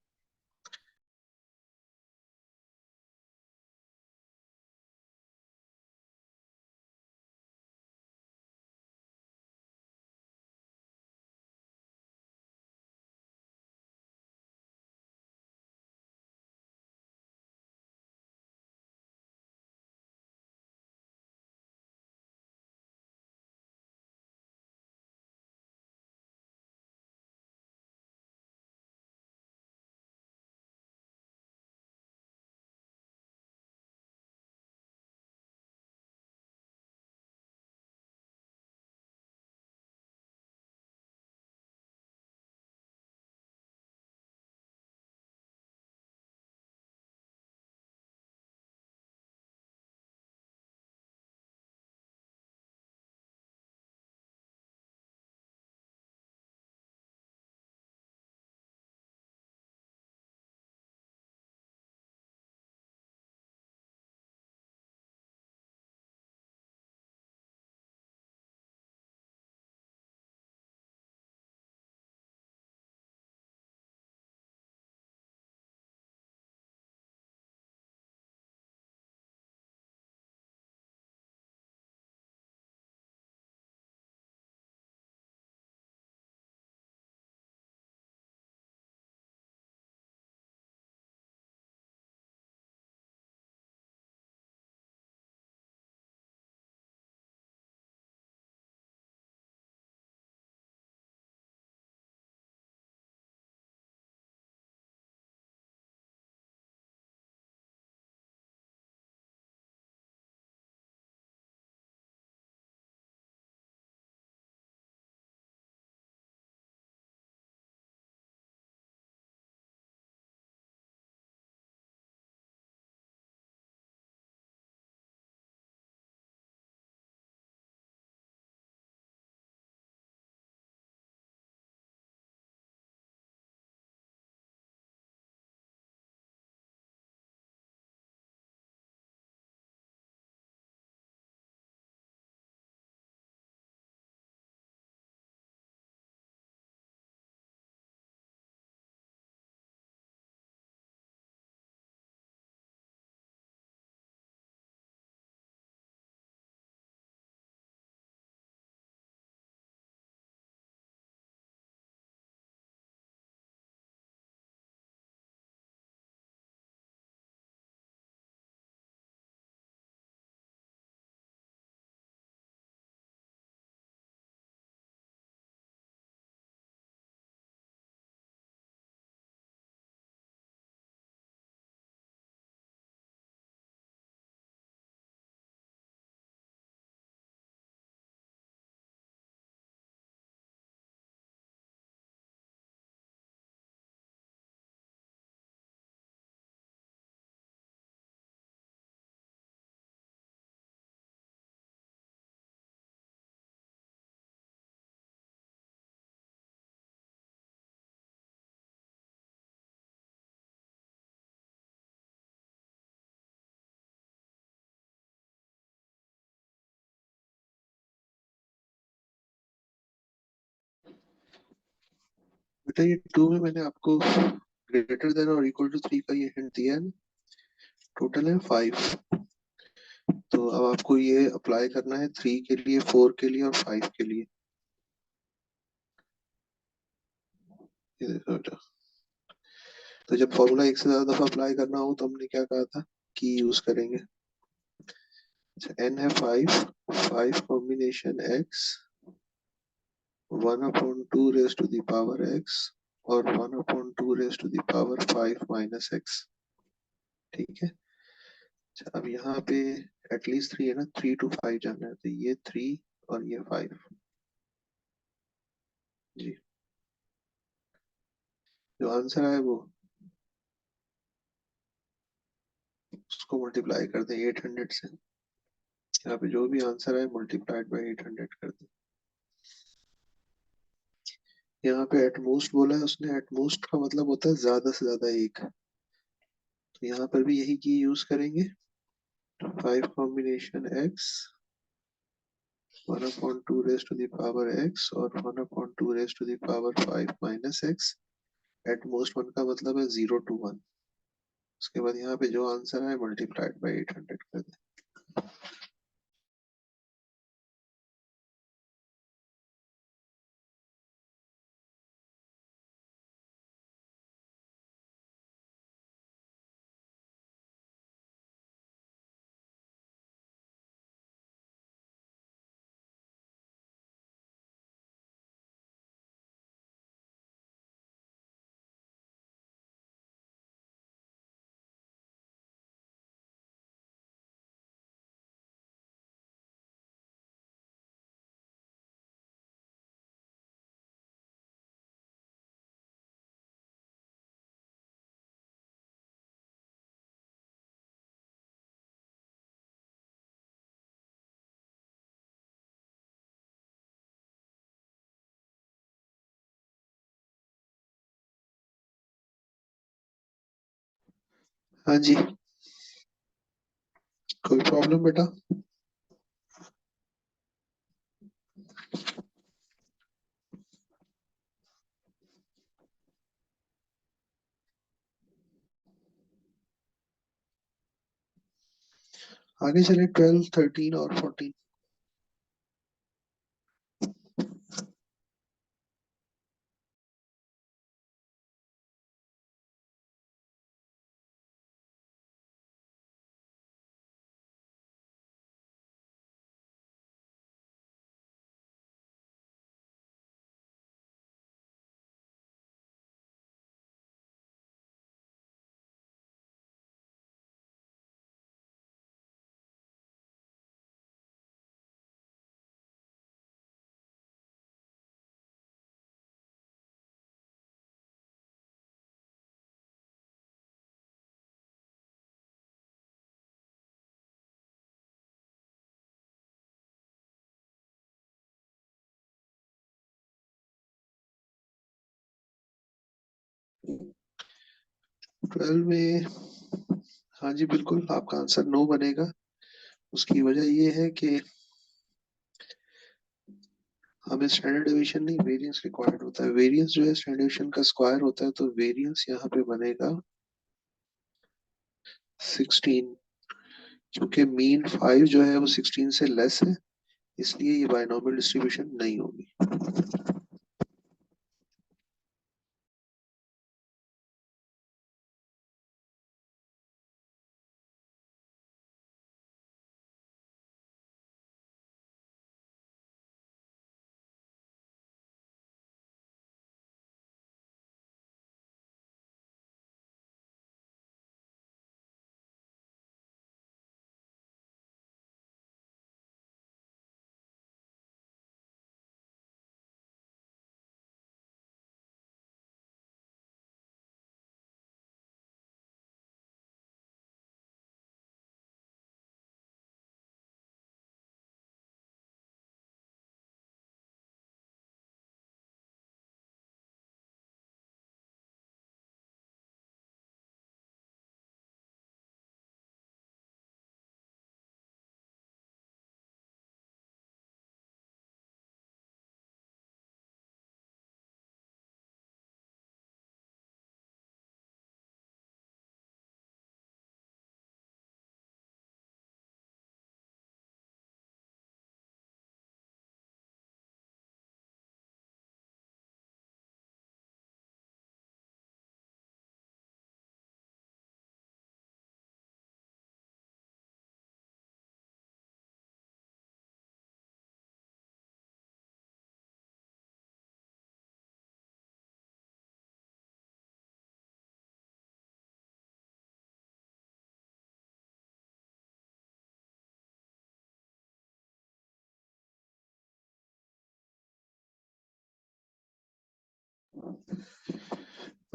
बेटा ये 2 में मैंने आपको ग्रेटर देन और इक्वल टू 3 का ये हिंट दिया है ना, टोटल है 5। तो अब आपको ये अप्लाई करना है 3 के लिए, 4 के लिए और 5 के लिए। ये देखो बेटा, तो जब फॉर्मूला एक से ज्यादा दफा अप्लाई करना हो तो हमने क्या कहा था कि यूज करेंगे। अच्छा, n है 5, 5 combination x, 1/2 raise to the power x और 1/2 raise to the power 5 minus x। ठीक है। अच्छा, अब यहाँ पे एटलीस्ट 3 है ना, 3 to 5 जाना है, तो ये 3 और ये 5 जी। जो आंसर आए वो उसको मल्टीप्लाई कर दें 800 से। यहाँ पे जो भी आंसर आए मल्टीप्लाइड बाई 800 कर दें। यहाँ पे एटमोस्ट बोला है उसने, एटमोस्ट का मतलब होता है ज्यादा से ज्यादा एक। तो यहाँ पर भी यही की यूज करेंगे, 5 combination x, 1/2 raise to the power x और 1/2 raise to the power 5 minus x। At most one का मतलब है 0 to 1। उसके बाद यहाँ पे जो आंसर है मल्टीप्लाइड बाई 800 कर दें। हाँ जी, कोई प्रॉब्लम बेटा? आगे चले, 12, 13 और 14। 12 में हाँ जी बिल्कुल आपका आंसर नो बनेगा। उसकी वजह ये है कि हमें स्टैंडर्ड डिवीजन नहीं, वेरिएंस रिक्वायर्ड होता है। वेरिएंस जो है स्टैंडर्ड डिवीजन का स्क्वायर होता है, तो वेरिएंस यहाँ पे बनेगा 16। क्योंकि मीन 5 जो है वो 16 से लेस है, इसलिए ये बायनॉमियल डिस्ट्रीब्यूशन नहीं होगी।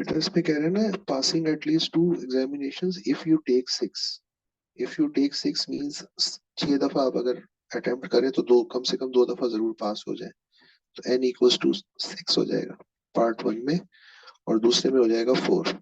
बेटा इसमें कह रहे हैं ना, passing at least 2 examinations if you take 6। If you take 6 means 6 दफा आप अगर अटेम्प्ट करें तो दो, कम से कम 2 दफा जरूर पास हो जाए। तो n इक्वल्स टू 6 हो जाएगा पार्ट 1 में, और दूसरे में हो जाएगा 4।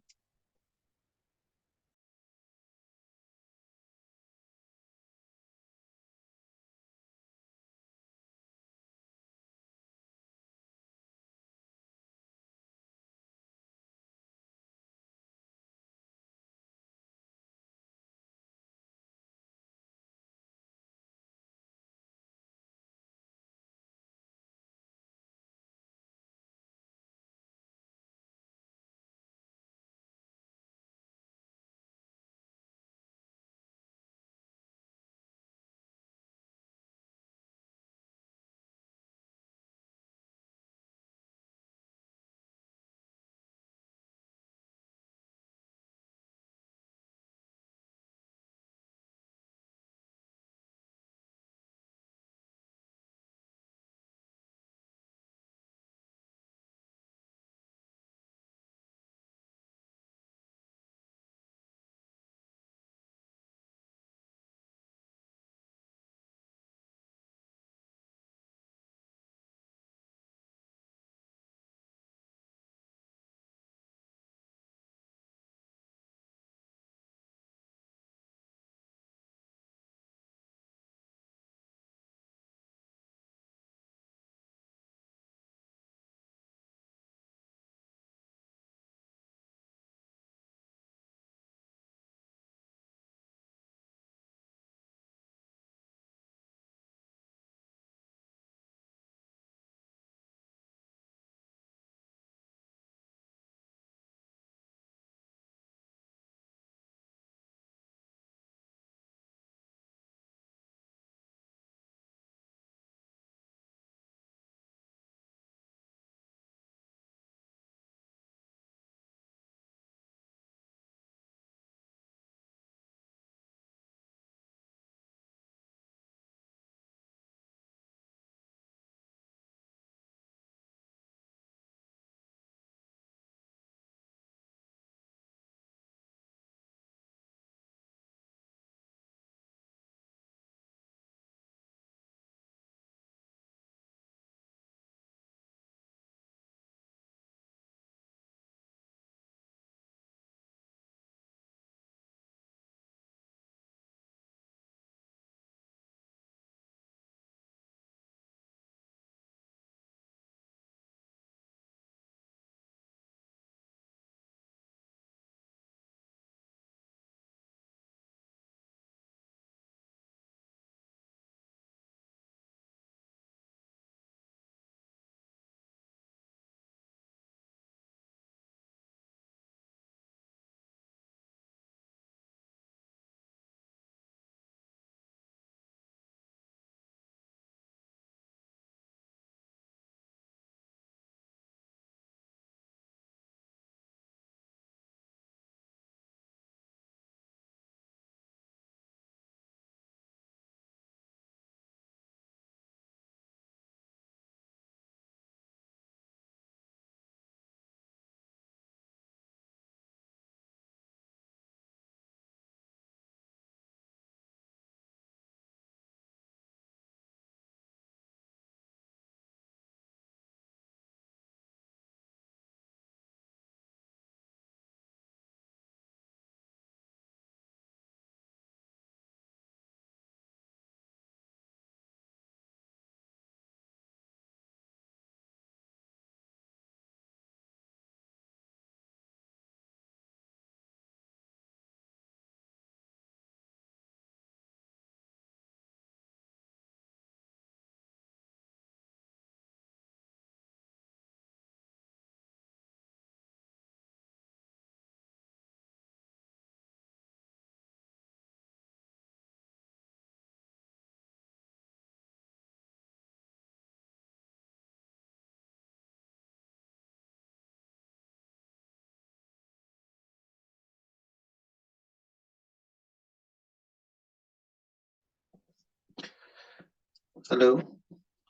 हेलो,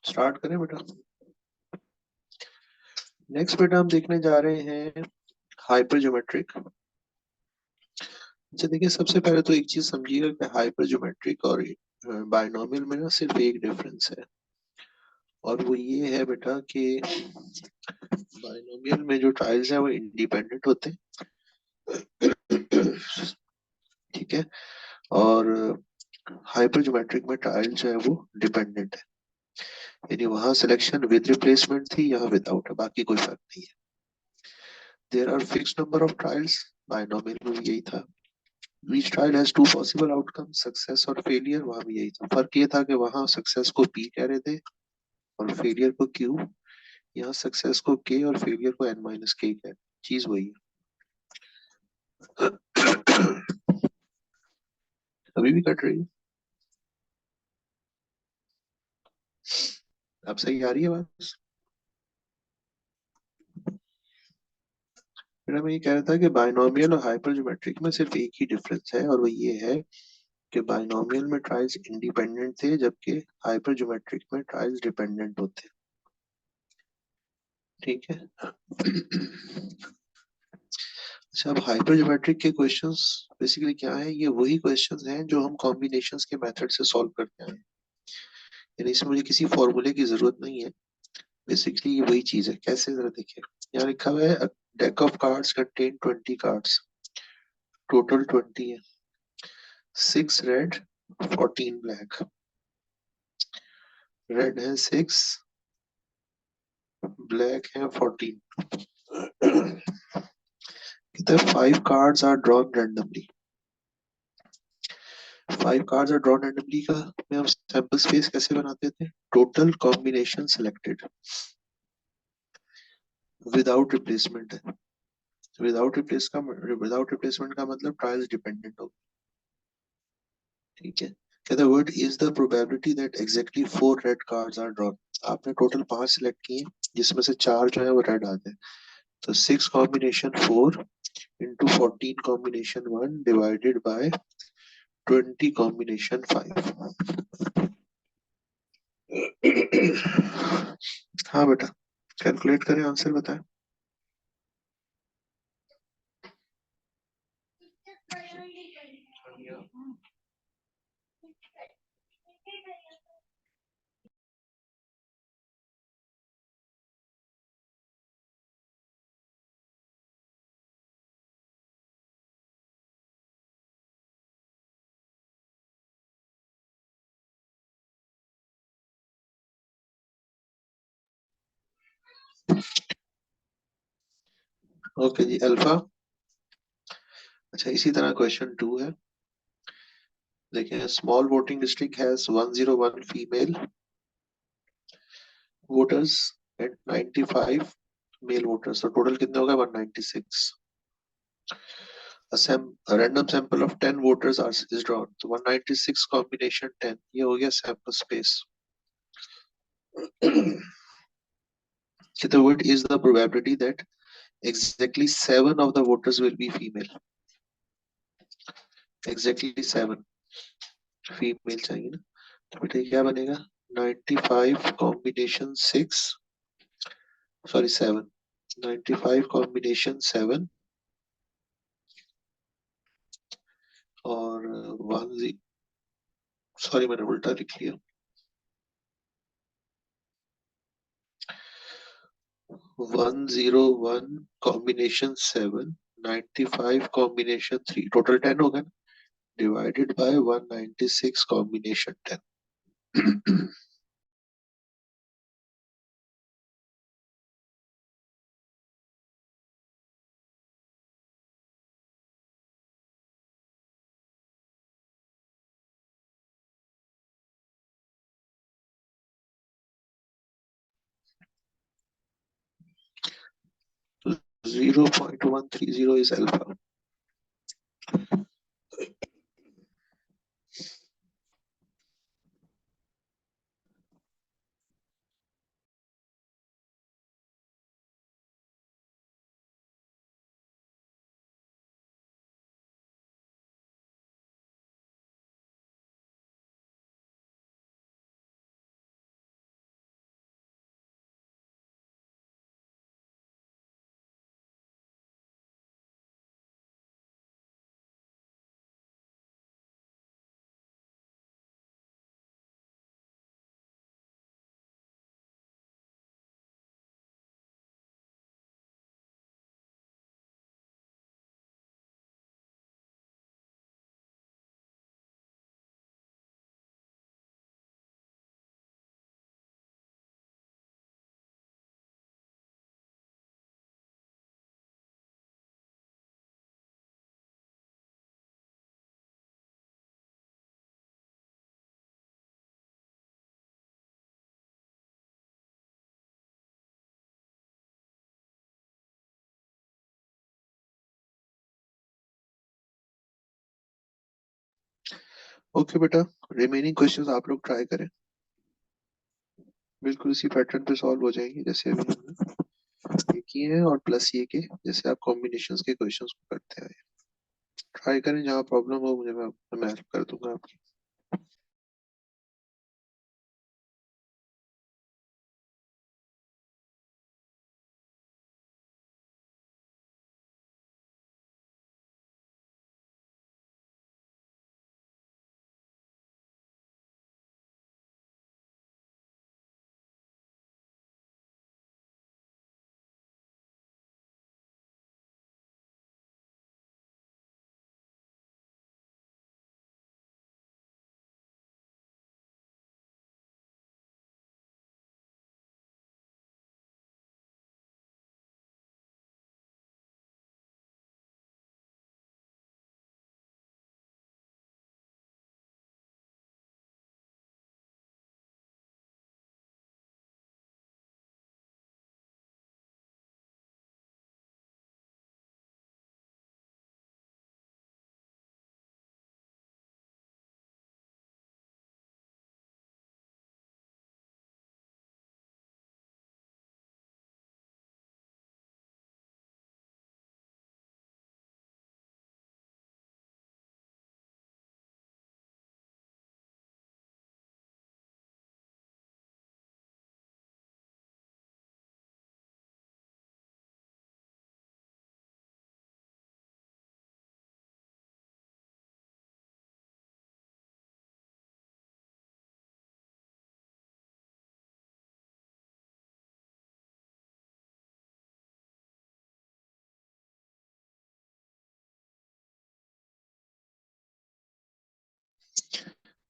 स्टार्ट करें बेटा। नेक्स्ट बेटा हम देखने जा रहे हैं हाइपर ज्योमेट्रिक। अच्छा देखिए, सबसे पहले तो एक चीज समझिएगा कि हाइपर ज्योमेट्रिक और बायनोमियल में ना सिर्फ एक डिफरेंस है, और वो ये है बेटा कि बायनोमियल में जो ट्रायल्स हैं वो इंडिपेंडेंट होते हैं, ठीक है, और हाइपर ज्योमेट्रिक में ट्रायल जो है वो डिपेंडेंट है, यानी वहां सिलेक्शन विद रिप्लेसमेंट थी, यहाँ विदाउट है, बाकी कोई फर्क नहीं है। There are fix number of trials, binomial में भी यही था। Each trial has two possible outcome, success और फेलियर, वहां भी यही था। फर्क ये था कि वहां सक्सेस को पी कह रहे थे और फेलियर को क्यू, यहाँ सक्सेस को के और फेलियर को एन माइनस के कह, चीज वही है। अभी भी कट रही है? अब सही आ रही है बस। मेरा मैं ये कह रहा था कि बायनोमियल और हाइपर ज्योमेट्रिक में सिर्फ एक ही डिफरेंस है, और वो ये है कि बायनोमियल में ट्रायल्स इंडिपेंडेंट थे, जबकि हाइपर ज्योमेट्रिक में ट्रायल्स डिपेंडेंट होते हैं, ठीक है। अच्छा, अब हाइपर ज्योमेट्रिक के क्वेश्चंस बेसिकली क्या है, ये वही क्वेश्चंस हैं जो हम कॉम्बिनेशंस के मेथड से सॉल्व करते हैं, यानी इसमें मुझे किसी फॉर्मूले की जरूरत नहीं है। बेसिकली ये वही चीज है। कैसे, जरा देखिए, यहाँ लिखा हुआ है deck of cards contain 20 cards, total 20 है, 6 रेड 14 ब्लैक, रेड है 6, ब्लैक है 14। कहते हैं 5 cards are drawn randomly. 5 cards are drawn randomly का में हम सैंपल स्पेस कैसे बनाते थे, total combination selected without replacement है। विदाउट रिप्लेसमेंट का मतलब ट्रायल्स डिपेंडेंट हो, ठीक है। कहते हैं what is the probability that exactly 4 red cards are drawn. आपने टोटल 5 सिलेक्ट किए, जिसमें से 4 जो है वो रेड आते हैं, तो 6 combination 4 into 14 combination 1 divided by 20 combination 5। हाँ बेटा, कैलकुलेट करें, आंसर बताएं। ओके जी, अल्फा। अच्छा, इसी तरह क्वेश्चन 2 है। देखिए, small voting district has 101 female voters and 95 male voters, तो टोटल कितने हो गए, 196। A random sample of 10 voters is drawn, तो 196 combination 10, ये हो गया sample space। So what is the probability that exactly 7 of the voters will be female? Exactly 7 female चाहिए ना, तो बेटा क्या बनेगा, 95 कॉम्बिनेशन 6, सॉरी 7, 95 कॉम्बिनेशन 7 और 1, सॉरी मैंने उल्टा लिख लिया, 101 कॉम्बिनेशन 7, 95 कॉम्बिनेशन 3, टोटल 10 होगा ना, डिवाइडेड बाय 196 कॉम्बिनेशन 10। तो 0.130 is alpha। ओके बेटा, रिमेनिंग क्वेश्चंस आप लोग ट्राई करें, बिल्कुल इसी पैटर्न पे सॉल्व हो जाएंगे जैसे अभी हमने ये किए हैं, और प्लस ये के जैसे आप कॉम्बिनेशंस के क्वेश्चंस को करते हैं। ट्राई करें, जहाँ प्रॉब्लम हो मुझे मैं हेल्प कर दूंगा आपकी।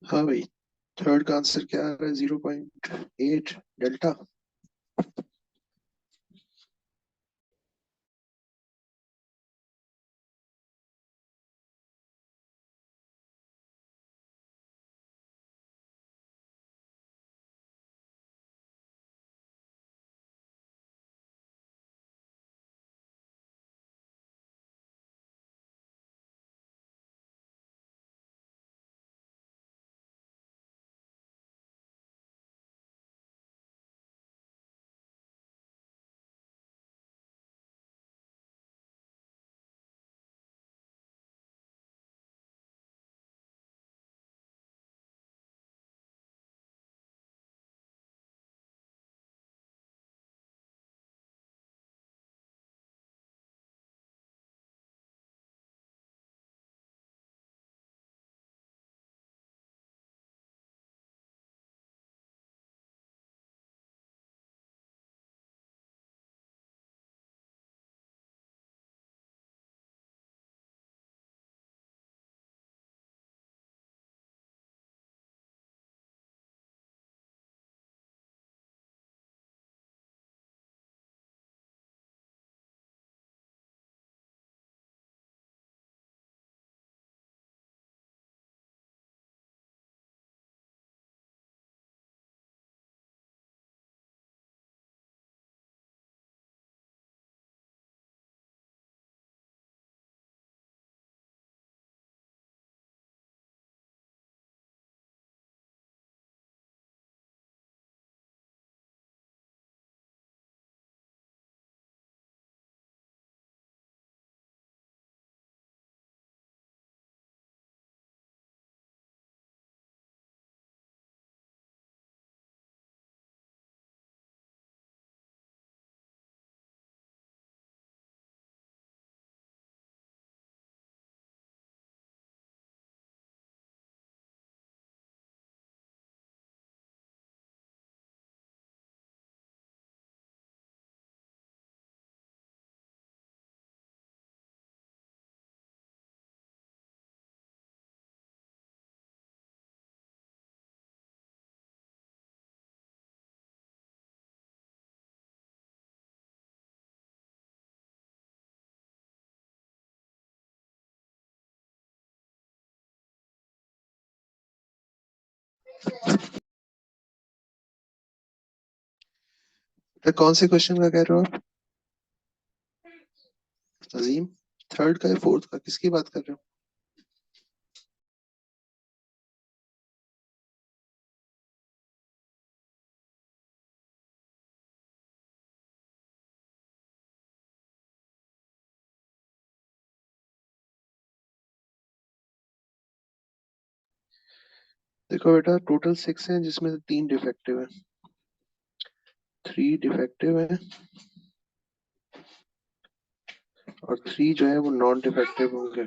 हाँ भाई, थर्ड का आंसर क्या आ रहा है? 0.8 डेल्टा। तो कौन से क्वेश्चन का कह रहे हो आप अजीम? थर्ड का या फोर्थ का, किसकी बात कर रहे हो? देखो बेटा, टोटल 6 है जिसमें से 3 डिफेक्टिव है, 3 डिफेक्टिव है और 3 जो है वो नॉन डिफेक्टिव होंगे।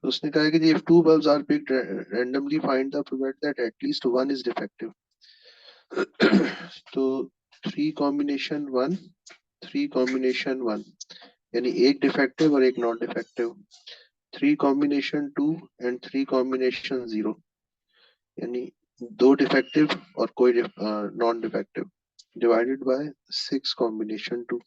तो उसने कहा है कि if two bulbs are picked randomly, find the probability that at least one is defective। तो 3 कॉम्बिनेशन 1, 3 कॉम्बिनेशन 1, यानी एक डिफेक्टिव और एक non defective. 3 combination 2 and 3 combination 0, यानी 2 डिफेक्टिव और कोई non defective, divided by 6 combination 2।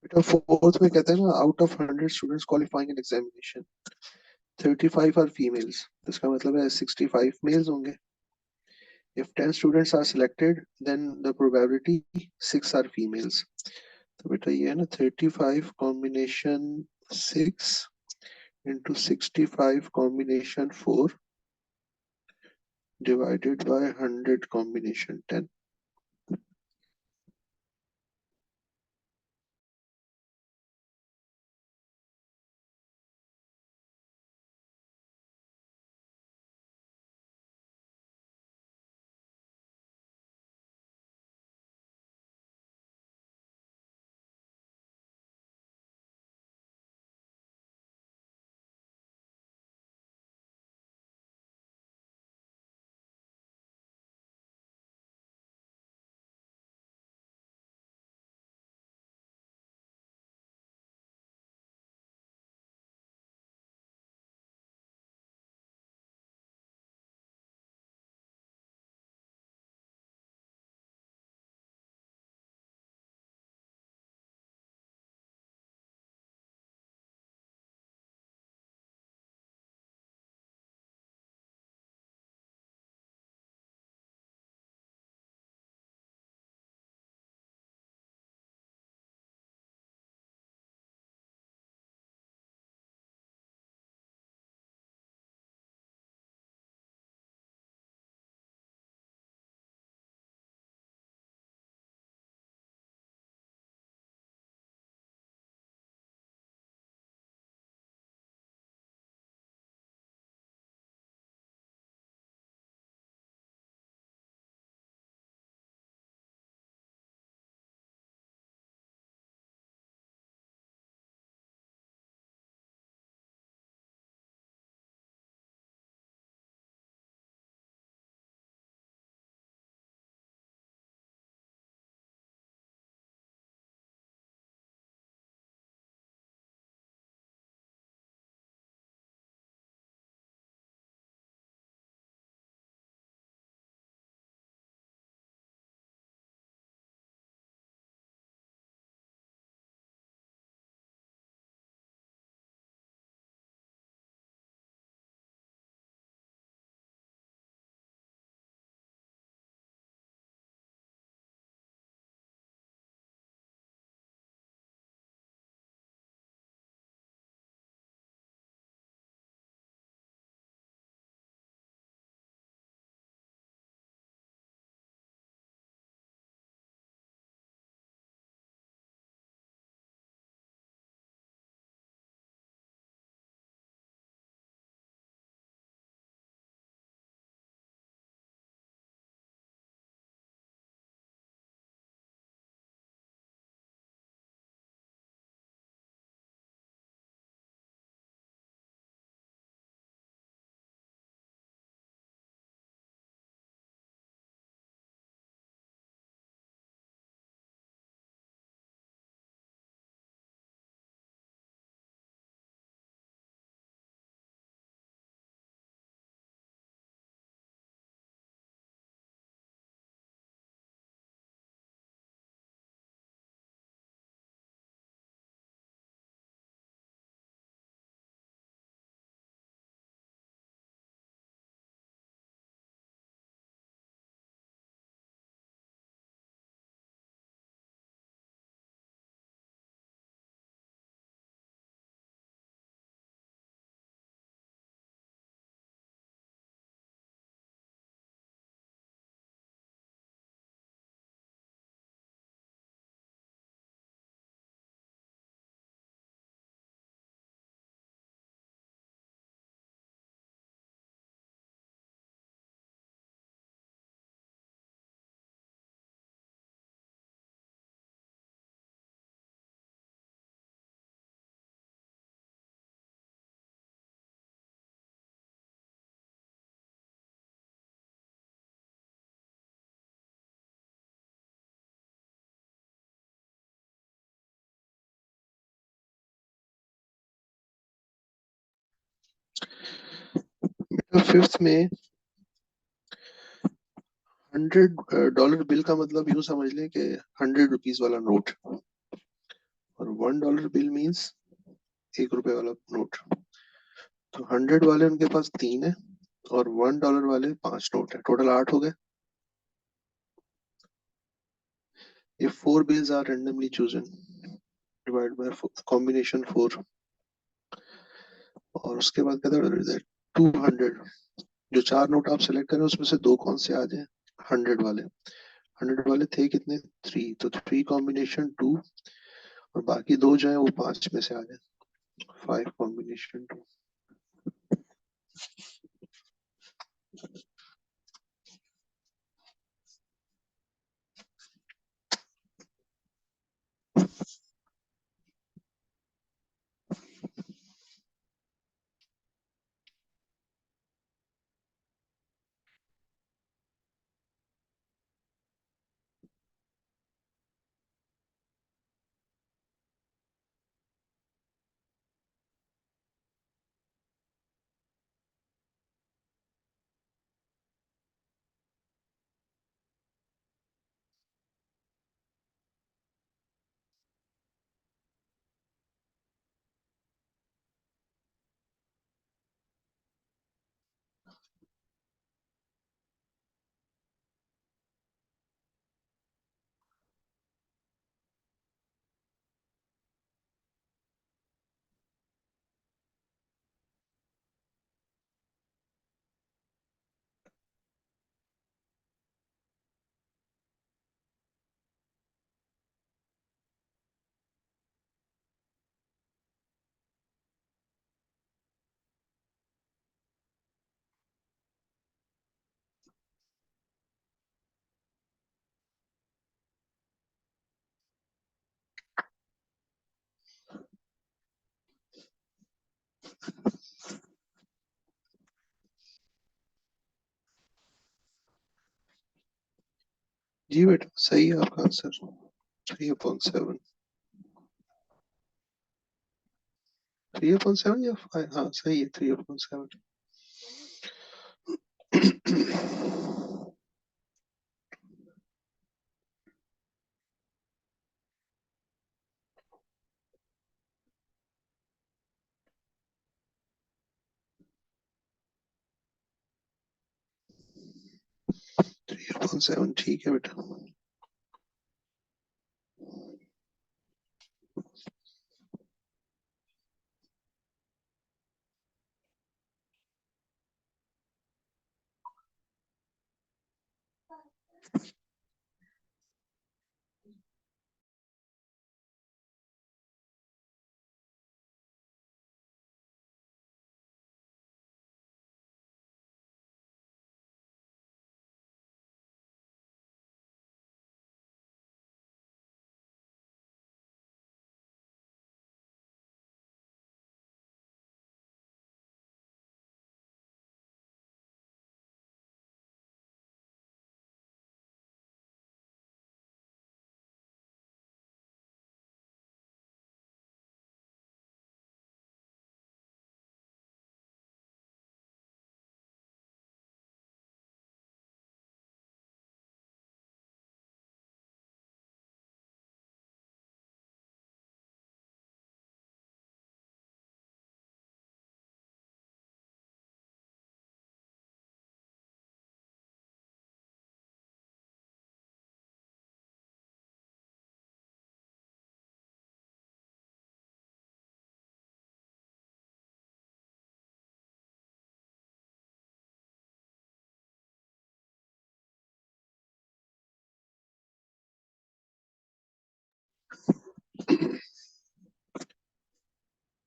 बेटा फोर्थ में कहते हैं ना, out of 100 students qualifying an examination 35 are females, इसका मतलब है 65 मेल्स होंगे। If 10 students are selected, then the probability 6 are females। तो बेटा ये है ना 35 combination 6 into 65 combination 4 divided by 100 combination 10। Fifth में $100 बिल का मतलब यूं समझ लें कि ₹100 वाला नोट, और $1 बिल मीन्स ₹1 वाला नोट। तो 100 वाले उनके पास 3 है और $1 वाले 5 नोट है, टोटल 8 हो गए। If 4 bills are randomly chosen, divide by combination 4, और उसके बाद कहता है 200, जो 4 नोट आप सेलेक्ट करें उसमें से 2 कौन से आ जाए, 100 वाले। 100 वाले थे कितने, 3, तो 3 कॉम्बिनेशन 2, और बाकी 2 जो है वो 5 में से आ जाए, 5 कॉम्बिनेशन 2। जी बेटा सही है आपका आंसर, 3/7। 3/7 या 5, हाँ सही है, 3/7। 3/7 ठीक है बेटा।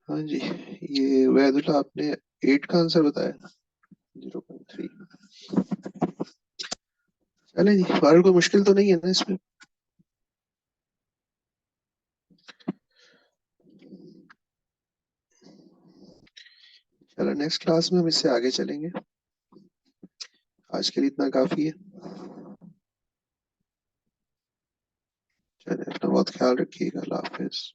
हाँ जी, ये वैदुल्ला आपने 8 का आंसर बताया, 0.3। चले जी, और कोई मुश्किल तो नहीं है ना इसमें। चलो नेक्स्ट क्लास में हम इससे आगे चलेंगे, आज के लिए इतना काफी है। चलिए अपना बहुत ख्याल रखिएगा, अल्लाह हाफिज।